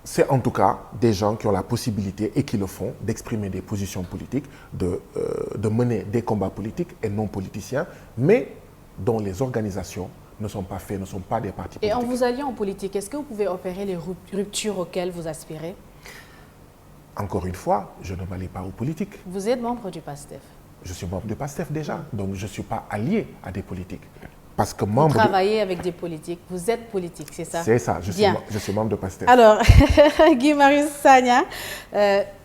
C'est en tout cas des gens qui ont la possibilité et qui le font d'exprimer des positions politiques, de mener des combats politiques et non politiciens, mais dont les organisations ne sont pas faits, ne sont pas des partis politiques. Et en vous alliant en politique, est-ce que vous pouvez opérer les ruptures auxquelles vous aspirez? Encore une fois, je ne m'allie pas aux politiques. Vous êtes membre du PASTEF? Je suis membre du PASTEF déjà, donc je ne suis pas allié à des politiques. Parce que vous travaillez avec des politiques, vous êtes politique, c'est ça? C'est ça, je suis membre de PASTEF. Alors, Guy Marius Sagna,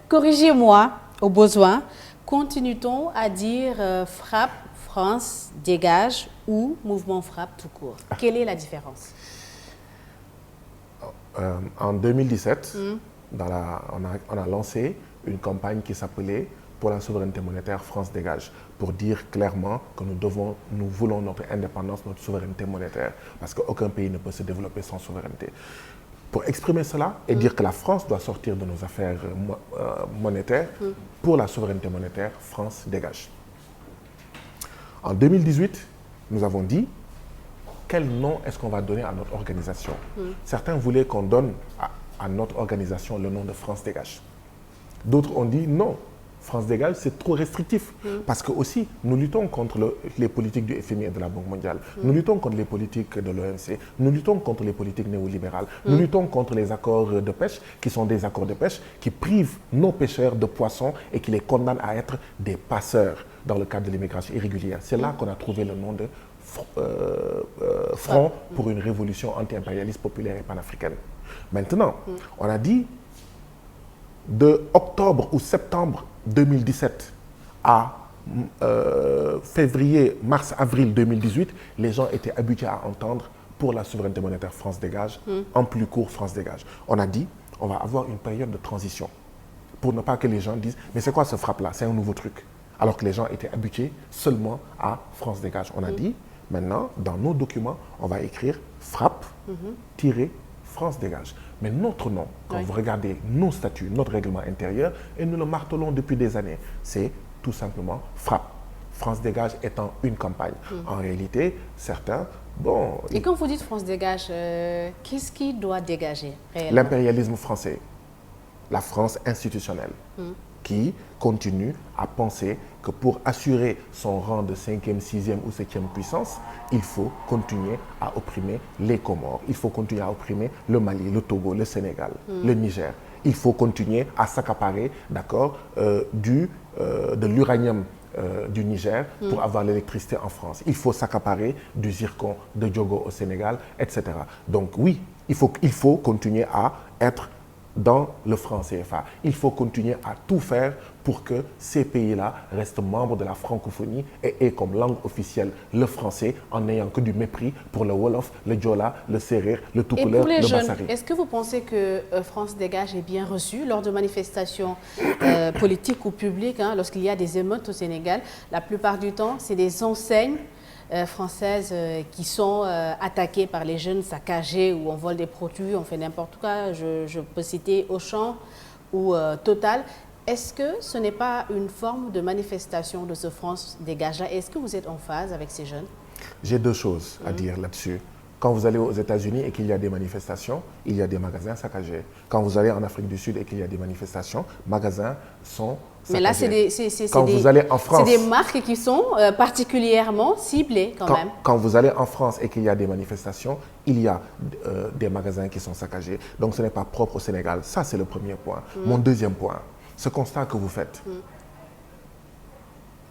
corrigez-moi au besoin, continue-t-on à dire FRAPP, France dégage ou mouvement FRAPP tout court? Quelle est la différence? En 2017, on a lancé une campagne qui s'appelait pour la souveraineté monétaire France dégage, pour dire clairement que nous voulons notre indépendance, notre souveraineté monétaire, parce qu'aucun pays ne peut se développer sans souveraineté. Pour exprimer cela et dire que la France doit sortir de nos affaires monétaires, pour la souveraineté monétaire, France dégage. En 2018, nous avons dit quel nom est-ce qu'on va donner à notre organisation. Certains voulaient qu'on donne à notre organisation le nom de France dégage. D'autres ont dit non, France dégage, c'est trop restrictif. Parce que aussi, nous luttons contre les politiques du FMI et de la Banque mondiale. Nous luttons contre les politiques de l'OMC. Nous luttons contre les politiques néolibérales. Nous luttons contre les accords de pêche, qui sont des accords de pêche qui privent nos pêcheurs de poissons et qui les condamnent à être des passeurs dans le cadre de l'immigration irrégulière. C'est là qu'on a trouvé le nom de Front pour une révolution anti-impérialiste populaire et panafricaine. Maintenant, on a dit de octobre ou septembre 2017 à février, mars, avril 2018, les gens étaient habitués à entendre pour la souveraineté monétaire France dégage, en plus court France dégage. On a dit, on va avoir une période de transition pour ne pas que les gens disent, mais c'est quoi ce FRAPP là? C'est un nouveau truc. Alors que les gens étaient habitués seulement à France dégage. On a dit, maintenant, dans nos documents, on va écrire FRAPP-France dégage. Mais notre nom, quand vous regardez nos statuts, notre règlement intérieur, et nous le martelons depuis des années, c'est tout simplement FRAPP. France dégage étant une campagne. En réalité, certains Bon, Et quand vous dites France dégage, qu'est-ce qui doit dégager réellement? l'impérialisme français, la France institutionnelle, qui continue à penser que pour assurer son rang de 5e, 6e ou 7e puissance, il faut continuer à opprimer les Comores, il faut continuer à opprimer le Mali, le Togo, le Sénégal, le Niger. Il faut continuer à s'accaparer, d'accord, de l'uranium du Niger pour avoir l'électricité en France. Il faut s'accaparer du zircon de Diogo au Sénégal, etc. Donc oui, il faut continuer à être dans le franc CFA. Il faut continuer à tout faire pour que ces pays-là restent membres de la francophonie et aient comme langue officielle le français en n'ayant que du mépris pour le Wolof, le Diola, le Serer, le Et Toucouleur, pour les le jeunes, Bassari. est-ce que vous pensez que France Dégage est bien reçue lors de manifestations politiques ou publiques, hein, lorsqu'il y a des émeutes au Sénégal? La plupart du temps, c'est des enseignes françaises qui sont attaquées par les jeunes, saccagées, où on vole des produits, on fait n'importe quoi. Je peux citer Auchan ou Total. Est-ce que ce n'est pas une forme de manifestation de ce France Dégage? Est-ce que vous êtes en phase avec ces jeunes? J'ai deux choses à dire là-dessus. Quand vous allez aux États-Unis et qu'il y a des manifestations, il y a des magasins saccagés. Quand vous allez en Afrique du Sud et qu'il y a des manifestations, magasins sont saccagés. Mais là, c'est des marques qui sont particulièrement ciblées quand même. Quand vous allez en France et qu'il y a des manifestations, il y a des magasins qui sont saccagés. Donc ce n'est pas propre au Sénégal. Ça, c'est le premier point. Mon deuxième point, ce constat que vous faites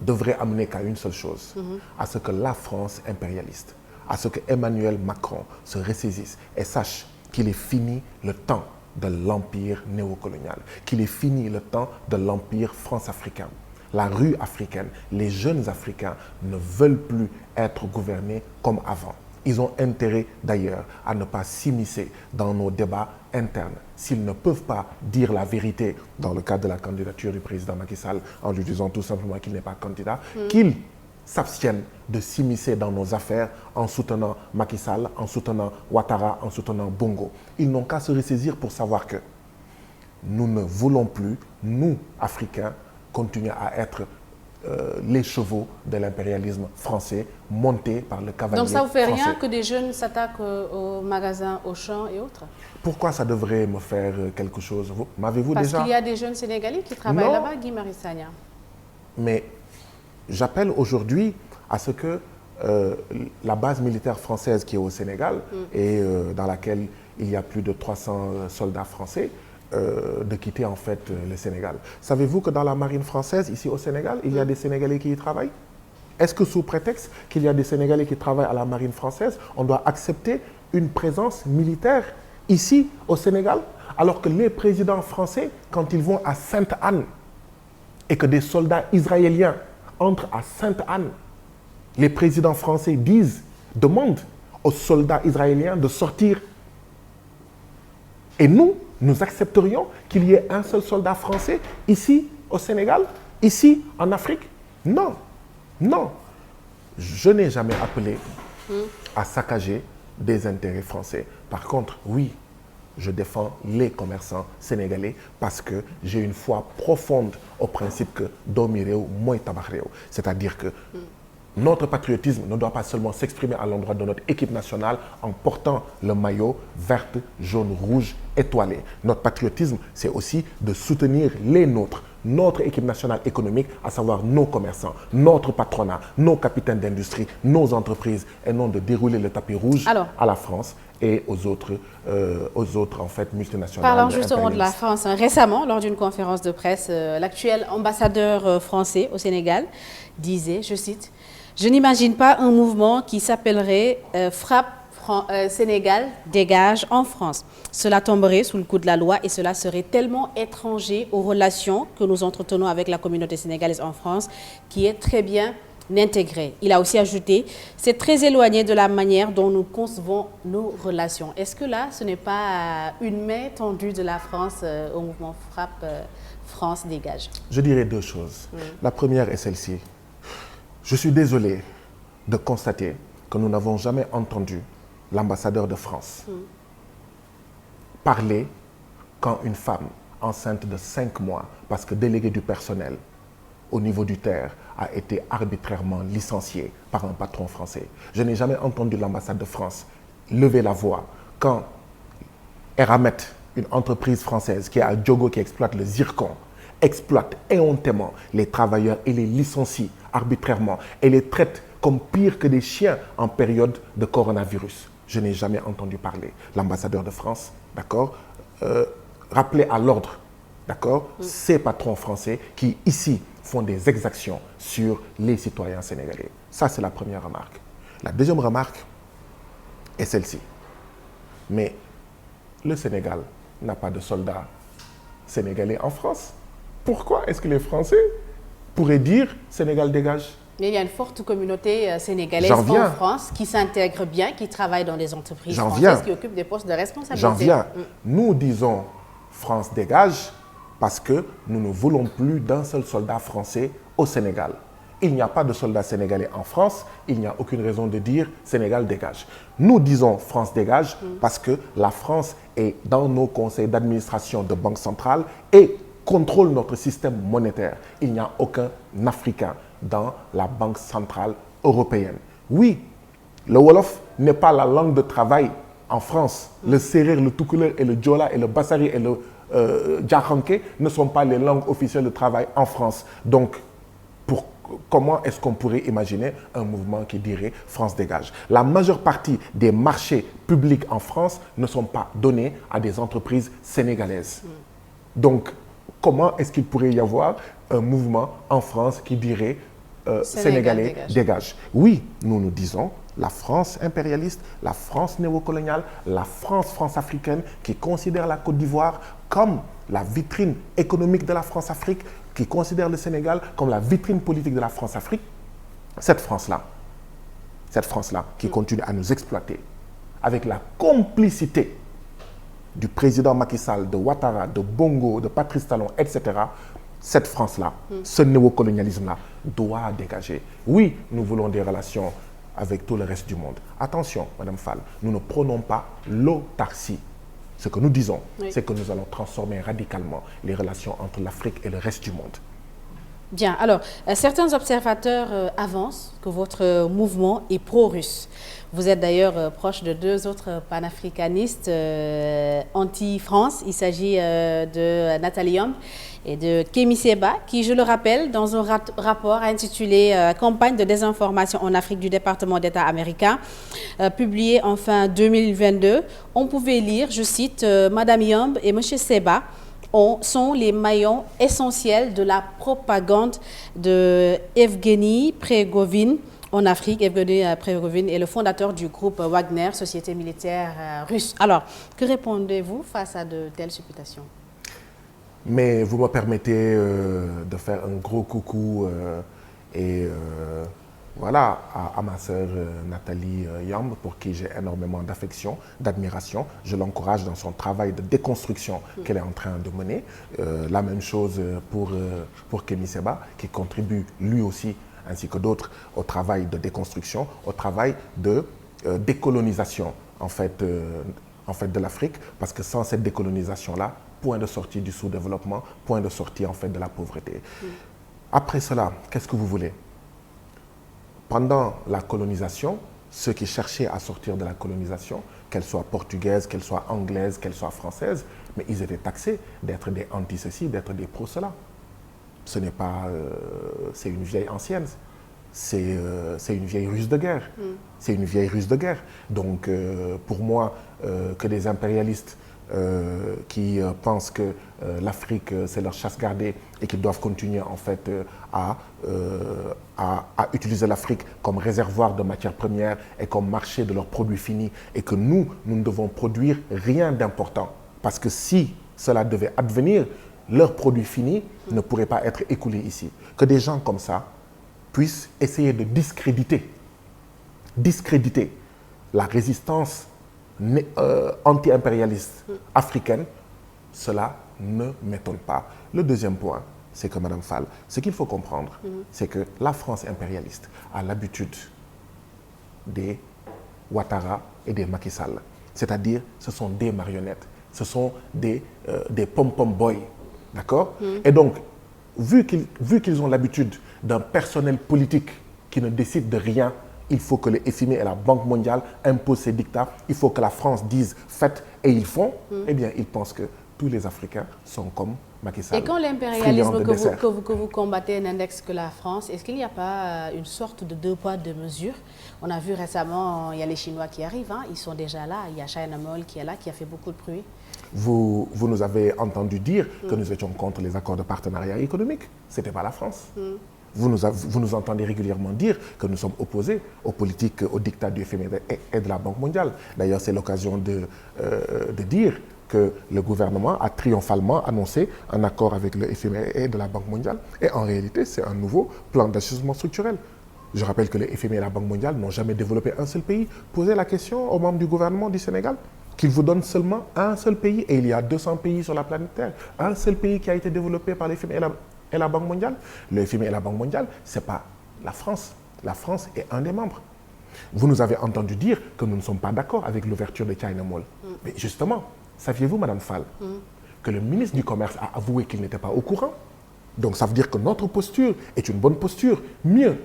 devrait amener qu'à une seule chose, à ce que la France impérialiste, à ce que Emmanuel Macron se ressaisisse et sache qu'il est fini le temps de l'empire néocolonial, qu'il est fini le temps de l'empire france-africain. La rue africaine, les jeunes Africains ne veulent plus être gouvernés comme avant. Ils ont intérêt d'ailleurs à ne pas s'immiscer dans nos débats internes. S'ils ne peuvent pas dire la vérité dans le cadre de la candidature du président Macky Sall en lui disant tout simplement qu'il n'est pas candidat, qu'ils s'abstiennent de s'immiscer dans nos affaires en soutenant Macky Sall, en soutenant Ouattara, en soutenant Bongo. Ils n'ont qu'à se ressaisir pour savoir que nous ne voulons plus, nous, Africains, continuer à être les chevaux de l'impérialisme français montés par le cavalier français. Donc ça vous fait rien que des jeunes s'attaquent aux magasins Auchan et autres? Pourquoi ça devrait me faire quelque chose? M'avez-vous déjà... Parce qu'il y a des jeunes Sénégalais qui travaillent là-bas, Guy Marius Sagna. Mais j'appelle aujourd'hui à ce que la base militaire française qui est au Sénégal et dans laquelle il y a plus de 300 soldats français, de quitter en fait le Sénégal. Savez-vous que dans la marine française, ici au Sénégal, il y a des Sénégalais qui y travaillent? Est-ce que sous prétexte qu'il y a des Sénégalais qui travaillent à la marine française, on doit accepter une présence militaire ici au Sénégal? Alors que les présidents français, quand ils vont à Sainte-Anne et que des soldats israéliens entrent à Sainte-Anne, les présidents français demandent aux soldats israéliens de sortir. Et nous accepterions qu'il y ait un seul soldat français ici au Sénégal, ici en Afrique? Non, non. Je n'ai jamais appelé à saccager des intérêts français. Par contre, oui, je défends les commerçants sénégalais parce que j'ai une foi profonde au principe que Doomi Réew mooy tabax réew. C'est-à-dire que notre patriotisme ne doit pas seulement s'exprimer à l'endroit de notre équipe nationale en portant le maillot verte, jaune, rouge, étoilé. Notre patriotisme, c'est aussi de soutenir les nôtres, notre équipe nationale économique, à savoir nos commerçants, notre patronat, nos capitaines d'industrie, nos entreprises, et non de dérouler le tapis rouge à la France et aux autres en fait multinationales. Parlons justement de la France. Récemment, lors d'une conférence de presse, l'actuel ambassadeur français au Sénégal disait, je cite, « Je n'imagine pas un mouvement qui s'appellerait Frappe Sénégal dégage en France. Cela tomberait sous le coup de la loi et cela serait tellement étranger aux relations que nous entretenons avec la communauté sénégalaise en France qui est très bien intégrée. » Il a aussi ajouté « C'est très éloigné de la manière dont nous concevons nos relations. » Est-ce que là, ce n'est pas une main tendue de la France au mouvement Frappe France dégage? Je dirais deux choses. La première est celle-ci. Je suis désolé de constater que nous n'avons jamais entendu l'ambassadeur de France parler quand une femme enceinte de 5 mois, parce que déléguée du personnel, au niveau du terre a été arbitrairement licencié par un patron français. Je n'ai jamais entendu l'ambassade de France lever la voix quand Eramet, une entreprise française qui est à Diogo, qui exploite le zircon, exploite éhontément les travailleurs et les licencie arbitrairement et les traite comme pire que des chiens en période de coronavirus. Je n'ai jamais entendu parler l'ambassadeur de France, d'accord, rappeler à l'ordre, d'accord, ces patrons français qui, ici, font des exactions sur les citoyens sénégalais. Ça, c'est la première remarque. La deuxième remarque est celle-ci. Mais le Sénégal n'a pas de soldats sénégalais en France. Pourquoi est-ce que les Français pourraient dire « Sénégal dégage » ? Mais il y a une forte communauté sénégalaise en France qui s'intègre bien, qui travaille dans les entreprises françaises, qui occupent des postes de responsabilité. J'en viens. Nous disons « France dégage » parce que nous ne voulons plus d'un seul soldat français au Sénégal. Il n'y a pas de soldats sénégalais en France, il n'y a aucune raison de dire « Sénégal dégage ». Nous disons « France dégage » parce que la France est dans nos conseils d'administration de banque centrale et contrôle notre système monétaire. Il n'y a aucun Africain dans la Banque centrale européenne. Oui, le Wolof n'est pas la langue de travail en France. Le Serer, le Toucouleur et le Djola et le Bassari et le Djakhanké ne sont pas les langues officielles de travail en France. Donc, comment est-ce qu'on pourrait imaginer un mouvement qui dirait « France dégage ». La majeure partie des marchés publics en France ne sont pas donnés à des entreprises sénégalaises. Donc, comment est-ce qu'il pourrait y avoir un mouvement en France qui dirait Sénégalais dégage. Oui, nous nous disons la France impérialiste, la France néocoloniale, la France africaine qui considère la Côte d'Ivoire comme la vitrine économique de la France-Afrique, qui considère le Sénégal comme la vitrine politique de la France-Afrique. Cette France-là qui continue à nous exploiter avec la complicité du président Macky Sall, de Ouattara, de Bongo, de Patrice Talon, etc., cette France-là, ce néocolonialisme-là, doit dégager. Oui, nous voulons des relations avec tout le reste du monde. Attention, Madame Fall, nous ne prenons pas l'autarcie. Ce que nous disons, c'est que nous allons transformer radicalement les relations entre l'Afrique et le reste du monde. Bien, alors, certains observateurs avancent que votre mouvement est pro-russe. Vous êtes d'ailleurs proche de deux autres panafricanistes anti-France. Il s'agit de Nathalie Yamb et de Kémi Séba, qui, je le rappelle, dans un rapport intitulé « Campagne de désinformation en Afrique du département d'État américain », publié en fin 2022, on pouvait lire, je cite, « Madame Yamb et Monsieur Séba sont les maillons essentiels de la propagande de Evgeny Prigojine en Afrique. Evgeny Prigojine est le fondateur du groupe Wagner, société militaire russe. » Alors, que répondez-vous face à de telles supputations? Mais vous me permettez de faire un gros coucou voilà, à ma sœur Nathalie Yamb, pour qui j'ai énormément d'affection, d'admiration. Je l'encourage dans son travail de déconstruction qu'elle est en train de mener. La même chose pour Kémi Séba, qui contribue lui aussi, ainsi que d'autres, au travail de déconstruction, au travail de décolonisation en fait de l'Afrique, parce que sans cette décolonisation-là, point de sortie du sous-développement, point de sortie en fait de la pauvreté. Après cela, qu'est-ce que vous voulez? Pendant la colonisation, ceux qui cherchaient à sortir de la colonisation, qu'elle soit portugaise, qu'elle soit anglaise, qu'elle soit française, mais ils étaient taxés d'être des anti-ceci, d'être des pro-cela. Ce n'est pas... c'est une vieille ancienne. C'est une vieille ruse de guerre. C'est une vieille ruse de guerre. Donc, pour moi, que des impérialistes qui pensent que l'Afrique, c'est leur chasse gardée et qu'ils doivent continuer en fait à utiliser l'Afrique comme réservoir de matières premières et comme marché de leurs produits finis, et que nous ne devons produire rien d'important. Parce que si cela devait advenir, leurs produits finis ne pourraient pas être écoulés ici. Que des gens comme ça puissent essayer de discréditer la résistance anti-impérialiste africaine, cela ne m'étonne pas. Le deuxième point, c'est que Madame Fall, ce qu'il faut comprendre, c'est que la France impérialiste a l'habitude des Ouattara et des Macky Sall. C'est-à-dire, ce sont des marionnettes, ce sont des pom-pom boys, d'accord? Et donc, vu qu'ils ont l'habitude d'un personnel politique qui ne décide de rien, il faut que le FMI et la Banque mondiale imposent ces dictats. Il faut que la France dise faites et ils font. Eh bien, ils pensent que tous les Africains sont comme Macky Sall. Et quand l'impérialisme que vous combattez n'indexe que la France, est-ce qu'il n'y a pas une sorte de deux poids, deux mesures? On a vu récemment, il y a les Chinois qui arrivent, hein, ils sont déjà là. Il y a China Mall qui est là, qui a fait beaucoup de bruit. Vous nous avez entendu dire que nous étions contre les accords de partenariat économique. Ce n'était pas la France. Vous nous entendez régulièrement dire que nous sommes opposés aux politiques, aux dictats du FMI et de la Banque mondiale. D'ailleurs, c'est l'occasion de dire que le gouvernement a triomphalement annoncé un accord avec le FMI et de la Banque mondiale. Et en réalité, c'est un nouveau plan d'ajustement structurel. Je rappelle que le FMI et la Banque mondiale n'ont jamais développé un seul pays. Posez la question aux membres du gouvernement du Sénégal, qu'ils vous donnent seulement un seul pays. Et il y a 200 pays sur la planète Terre. Un seul pays qui a été développé par le FMI et la Banque mondiale. Le FMI et la Banque mondiale, ce n'est pas la France. La France est un des membres. Vous nous avez entendu dire que nous ne sommes pas d'accord avec l'ouverture de China Mall. Mais justement, saviez-vous, Madame Fall, que le ministre du Commerce a avoué qu'il n'était pas au courant? Donc ça veut dire que notre posture est une bonne posture. Mieux,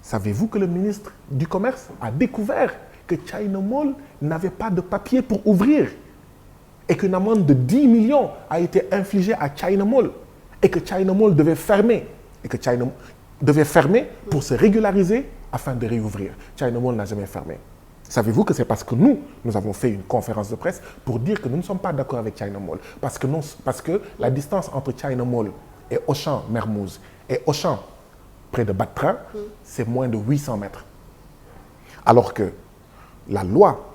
savez-vous que le ministre du Commerce a découvert que China Mall n'avait pas de papier pour ouvrir et qu'une amende de 10 millions a été infligée à China Mall et que China Mall devait fermer pour se régulariser afin de réouvrir. China Mall n'a jamais fermé. Savez-vous que c'est parce que nous avons fait une conférence de presse pour dire que nous ne sommes pas d'accord avec China Mall. Parce que la distance entre China Mall et Auchan Mermoz et Auchan près de Batra, c'est moins de 800 mètres. Alors que la loi,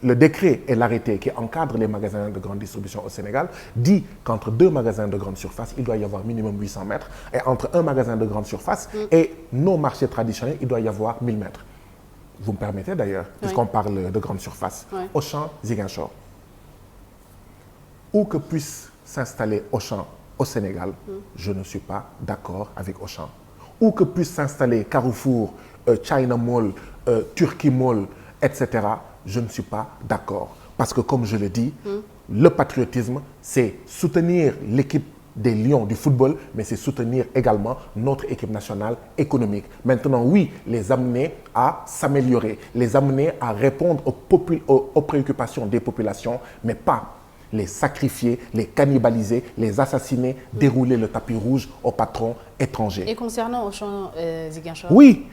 le décret et l'arrêté qui encadrent les magasins de grande distribution au Sénégal dit qu'entre deux magasins de grande surface, il doit y avoir minimum 800 mètres. Et entre un magasin de grande surface et nos marchés traditionnels, il doit y avoir 1000 mètres. Vous me permettez d'ailleurs, puisqu'on parle de grande surface. Auchan, Ziguinchor. Où que puisse s'installer Auchan au Sénégal, je ne suis pas d'accord avec Auchan. Où que puisse s'installer Carrefour, China Mall, Turkey Mall, etc., je ne suis pas d'accord. Parce que comme je l'ai dit, le patriotisme, c'est soutenir l'équipe des Lions du football, mais c'est soutenir également notre équipe nationale économique. Maintenant, oui, les amener à s'améliorer, les amener à répondre aux préoccupations des populations, mais pas les sacrifier, les cannibaliser, les assassiner, dérouler le tapis rouge aux patrons étrangers. Et concernant Auchan Ziguinchor? Oui,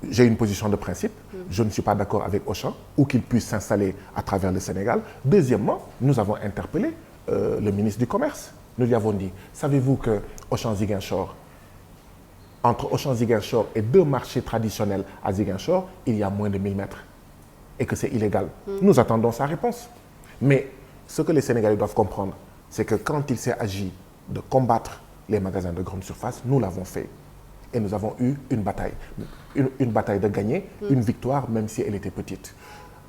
j'ai une position de principe. Je ne suis pas d'accord avec Auchan, ou qu'il puisse s'installer à travers le Sénégal. Deuxièmement, nous avons interpellé le ministre du Commerce. Nous lui avons dit, savez-vous que Auchan Ziguinchor, entre Auchan Ziguinchor et deux marchés traditionnels à Ziguinchor, il y a moins de 1000 mètres et que c'est illégal. Nous attendons sa réponse. Mais ce que les Sénégalais doivent comprendre, c'est que quand il s'est agi de combattre les magasins de grande surface, nous l'avons fait. Et nous avons eu une bataille. Une bataille de gagner, une victoire, même si elle était petite.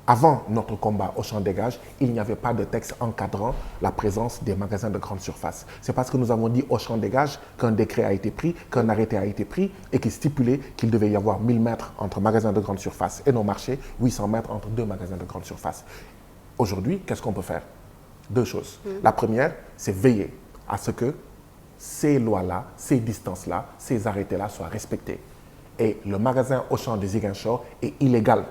Avant notre combat Auchan Dégage, il n'y avait pas de texte encadrant la présence des magasins de grande surface. C'est parce que nous avons dit Auchan Dégage qu'un décret a été pris, qu'un arrêté a été pris et qui stipulait qu'il devait y avoir 1000 mètres entre magasins de grande surface et nos marchés, 800 mètres entre deux magasins de grande surface. Aujourd'hui, qu'est-ce qu'on peut faire? Deux choses. La première, c'est veiller à ce que ces lois-là, ces distances-là, ces arrêtés-là soient respectés. Et le magasin Auchan de Ziguinchor est illégal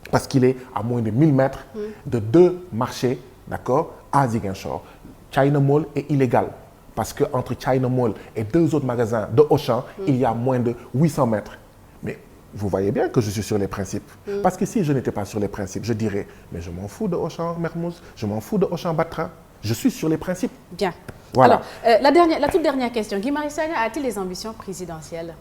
parce qu'il est à moins de 1000 mètres de deux marchés, d'accord, à Ziguinchor. China Mall est illégal parce qu'entre China Mall et deux autres magasins de Auchan, il y a moins de 800 mètres. Mais vous voyez bien que je suis sur les principes. Parce que si je n'étais pas sur les principes, je dirais, mais je m'en fous de Auchan Mermoz, je m'en fous de Auchan Batra. Je suis sur les principes. Bien. Voilà. Alors, la toute dernière question. Guy Marius Sagna a-t-il des ambitions présidentielles?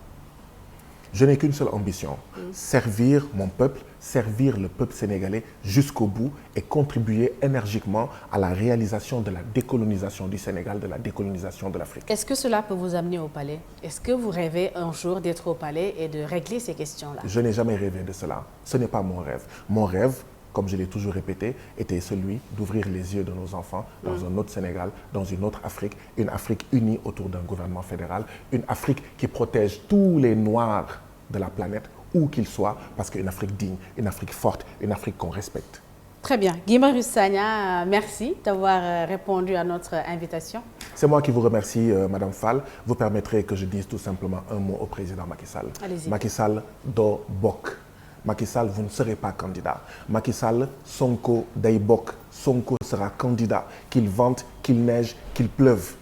Je n'ai qu'une seule ambition, servir mon peuple, servir le peuple sénégalais jusqu'au bout et contribuer énergiquement à la réalisation de la décolonisation du Sénégal, de la décolonisation de l'Afrique. Est-ce que cela peut vous amener au palais? Est-ce que vous rêvez un jour d'être au palais et de régler ces questions-là? Je n'ai jamais rêvé de cela. Ce n'est pas mon rêve. Mon rêve, comme je l'ai toujours répété, était celui d'ouvrir les yeux de nos enfants dans un autre Sénégal, dans une autre Afrique, une Afrique unie autour d'un gouvernement fédéral, une Afrique qui protège tous les Noirs de la planète, où qu'ils soient, parce qu'une Afrique digne, une Afrique forte, une Afrique qu'on respecte. Très bien. Guy Marius Sagna, merci d'avoir répondu à notre invitation. C'est moi qui vous remercie, Madame Fall. Vous permettrez que je dise tout simplement un mot au président Macky Sall. Allez-y. Macky Sall do bok. Macky Sall, vous ne serez pas candidat. Macky Sall, Sonko day bok. Sonko sera candidat. Qu'il vente, qu'il neige, qu'il pleuve.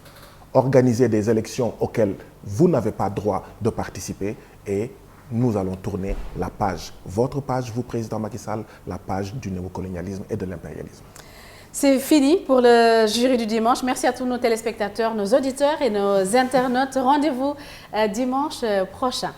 Organisez des élections auxquelles vous n'avez pas droit de participer et nous allons tourner la page. Votre page, vous, président Macky Sall, la page du néocolonialisme et de l'impérialisme. C'est fini pour le jury du dimanche. Merci à tous nos téléspectateurs, nos auditeurs et nos internautes. Rendez-vous dimanche prochain.